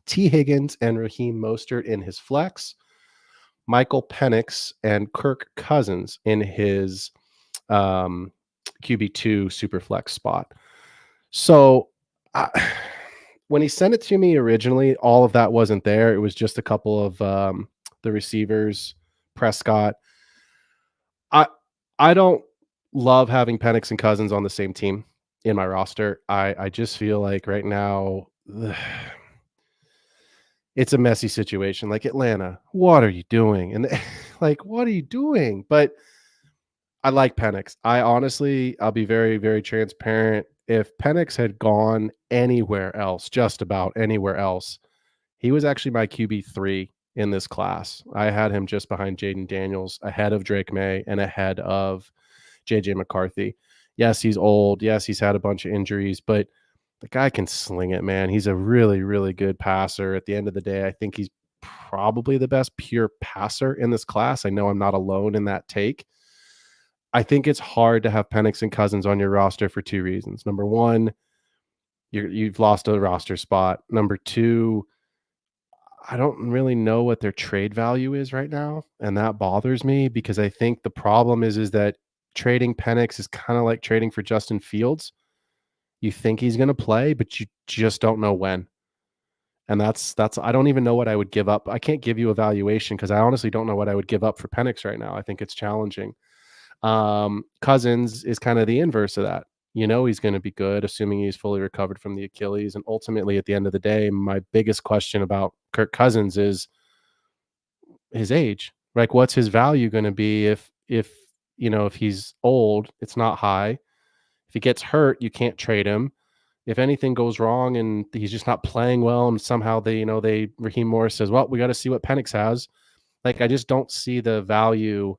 T. Higgins and Raheem Mostert in his flex. Michael Penix and Kirk Cousins in his QB2 super flex spot. So when he sent it to me originally, all of that wasn't there. It was just a couple of the receivers, Prescott. I don't love having Penix and Cousins on the same team in my roster. I just feel like right now it's a messy situation. Like, Atlanta, what are you doing? And like, what are you doing? But I like Penix. I'll be very, very transparent. If Penix had gone anywhere else, just about anywhere else, he was actually my QB3 in this class. I had him just behind Jaden Daniels, ahead of Drake May, and ahead of JJ McCarthy. Yes, he's old. Yes, he's had a bunch of injuries, but the guy can sling it, man. He's a really, really good passer. At the end of the day, I think he's probably the best pure passer in this class. I know I'm not alone in that take. I think it's hard to have Penix and Cousins on your roster for 2 reasons. Number one, you've lost a roster spot. Number two, I don't really know what their trade value is right now, and that bothers me because I think the problem is that trading Penix is kind of like trading for Justin Fields. You think he's going to play, but you just don't know when. And that's I don't even know what I would give up. I can't give you a valuation because I honestly don't know what I would give up for Penix right now. I think it's challenging. Cousins is kind of the inverse of that. You know, he's going to be good, assuming he's fully recovered from the Achilles. And ultimately, at the end of the day, my biggest question about Kirk Cousins is his age. Like, what's his value going to be if he's old, it's not high. If he gets hurt, you can't trade him. If anything goes wrong and he's just not playing well, and somehow Raheem Morris says, well, we got to see what Penix has. Like, I just don't see the value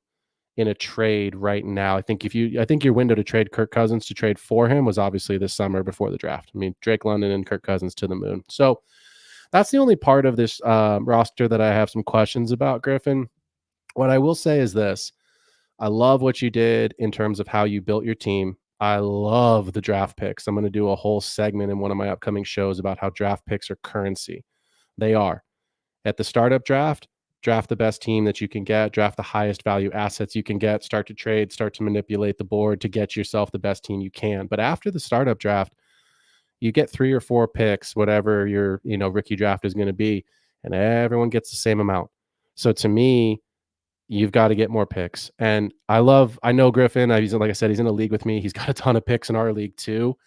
in a trade right now. I think your window to trade Kirk Cousins to trade for him was obviously this summer before the draft. I mean, Drake London and Kirk Cousins to the moon. So that's the only part of this roster that I have some questions about, Griffin. What I will say is this. I love what you did in terms of how you built your team. I love the draft picks. I'm going to do a whole segment in one of my upcoming shows about how draft picks are currency. They are. At the startup draft the best team that you can get, draft the highest value assets you can get, start to trade, start to manipulate the board to get yourself the best team you can. But after the startup draft, you get 3 or 4 picks, whatever your rookie draft is going to be, and everyone gets the same amount. So to me, you've got to get more picks. And I know Griffin, like I said, he's in a league with me. He's got a ton of picks in our league too.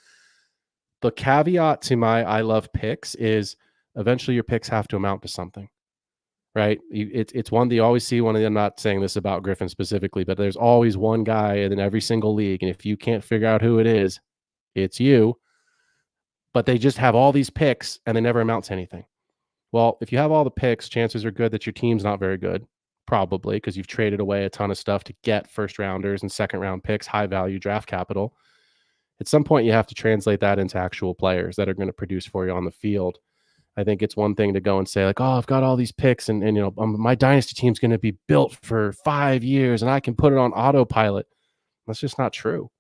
The caveat to my I love picks is eventually your picks have to amount to something, right? It's one that you always see. I'm not saying this about Griffin specifically, but there's always one guy in every single league. And if you can't figure out who it is, it's you. But they just have all these picks and they never amount to anything. Well, if you have all the picks, chances are good that your team's not very good. Probably because you've traded away a ton of stuff to get first rounders and second round picks, high value draft capital. At some point, you have to translate that into actual players that are going to produce for you on the field. I think it's one thing to go and say like, oh, I've got all these picks and my dynasty team's going to be built for 5 years and I can put it on autopilot. That's just not true.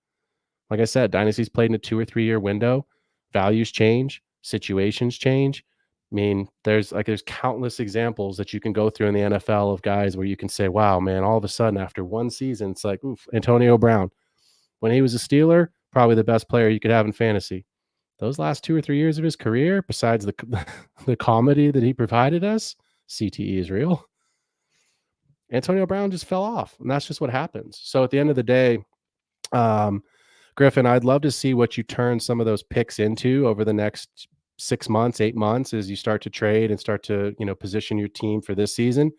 Like I said, dynasties played in a 2 or 3 year window. Values change, situations change. I mean, there's countless examples that you can go through in the NFL of guys where you can say, wow, man, all of a sudden after one season, it's like, oof, Antonio Brown. When he was a Steeler, probably the best player you could have in fantasy. Those last 2 or 3 years of his career, besides the comedy that he provided us, CTE is real. Antonio Brown just fell off, and that's just what happens. So at the end of the day, Griffin, I'd love to see what you turn some of those picks into over the next 6 months, 8 months as you start to trade and start to, position your team for this season.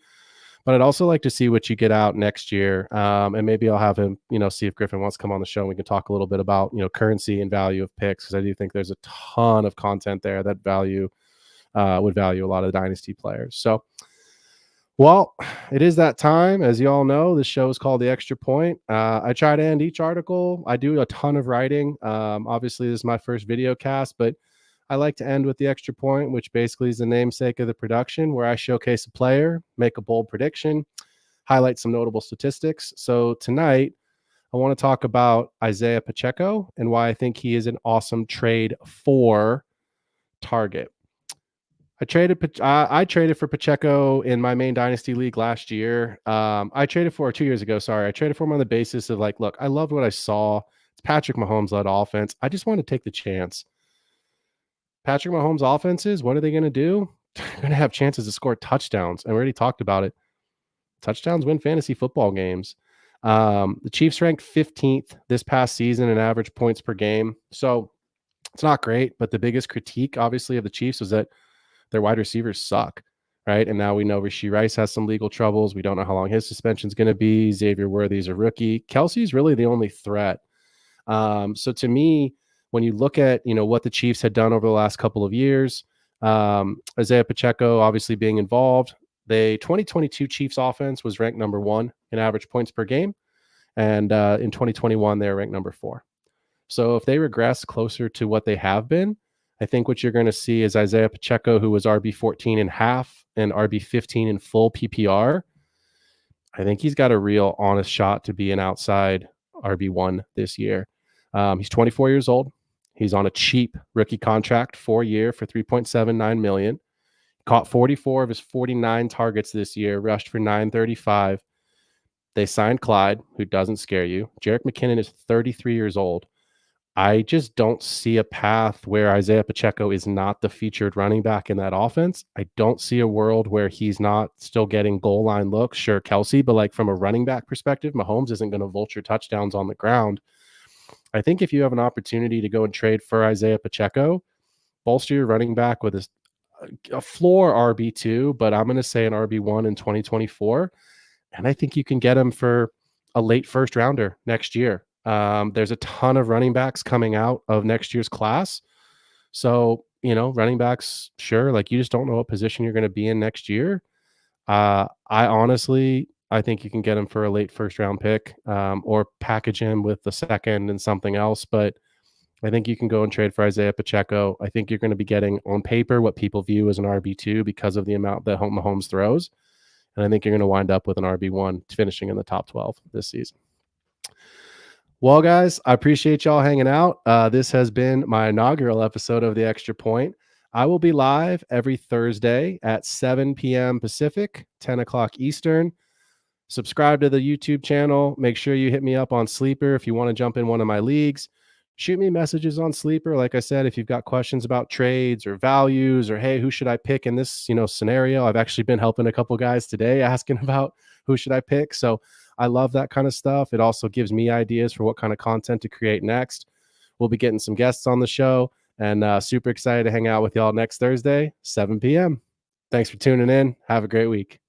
But I'd also like to see what you get out next year. And maybe I'll have him, see if Griffin wants to come on the show and we can talk a little bit about, currency and value of picks. Because I do think there's a ton of content there that would value a lot of the dynasty players. So Well, it is that time. As you all know, this show is called The Extra Point. I try to end each article. I do a ton of writing. Obviously, this is my first video cast, but I like to end with The Extra Point, which basically is the namesake of the production, where I showcase a player, make a bold prediction, highlight some notable statistics. So tonight, I want to talk about Isaiah Pacheco and why I think he is an awesome trade for Target. I traded for Pacheco in my main dynasty league last year. I traded for 2 years ago. Sorry, I traded for him on the basis of like, look, I loved what I saw. It's Patrick Mahomes led offense. I just want to take the chance. Patrick Mahomes offenses, what are they going to do? They're going to have chances to score touchdowns, and we already talked about it. Touchdowns win fantasy football games. The Chiefs ranked 15th this past season in average points per game, so it's not great. But the biggest critique, obviously, of the Chiefs was that their wide receivers suck, right? And now we know Rashee Rice has some legal troubles. We don't know how long his suspension is going to be. Xavier Worthy's a rookie. Kelsey's really the only threat. So to me, when you look at what the Chiefs had done over the last couple of years, Isaiah Pacheco obviously being involved, the 2022 Chiefs offense was ranked number 1 in average points per game, and in 2021 they were ranked number 4. So if they regress closer to what they have been, I think what you're going to see is Isaiah Pacheco, who was RB14 in half and RB15 in full PPR. I think he's got a real honest shot to be an outside RB1 this year. He's 24 years old. He's on a cheap rookie contract, 4-year for $3.79 million. Caught 44 of his 49 targets this year, rushed for 935. They signed Clyde, who doesn't scare you. Jerick McKinnon is 33 years old. I just don't see a path where Isaiah Pacheco is not the featured running back in that offense. I don't see a world where he's not still getting goal line looks. Sure, Kelsey, but like from a running back perspective, Mahomes isn't going to vulture touchdowns on the ground. I think if you have an opportunity to go and trade for Isaiah Pacheco, bolster your running back with a floor RB2, but I'm going to say an RB1 in 2024. And I think you can get him for a late first rounder next year. There's a ton of running backs coming out of next year's class. So, running backs, sure, like you just don't know what position you're going to be in next year. I think you can get him for a late first round pick, or package him with the second and something else. But I think you can go and trade for Isaiah Pacheco. I think you're going to be getting on paper what people view as an RB2 because of the amount that Mahomes throws. And I think you're going to wind up with an RB1 finishing in the top 12 this season. Well, guys, I appreciate y'all hanging out. This has been my inaugural episode of The Extra Point. I will be live every Thursday at 7 p.m. Pacific, 10 o'clock Eastern. Subscribe to the YouTube channel. Make sure you hit me up on Sleeper if you want to jump in one of my leagues. Shoot me messages on Sleeper. Like I said, if you've got questions about trades or values or, hey, who should I pick in this, scenario? I've actually been helping a couple guys today asking about who should I pick. So I love that kind of stuff. It also gives me ideas for what kind of content to create next. We'll be getting some guests on the show, and super excited to hang out with y'all next Thursday, 7 p.m. Thanks for tuning in. Have a great week.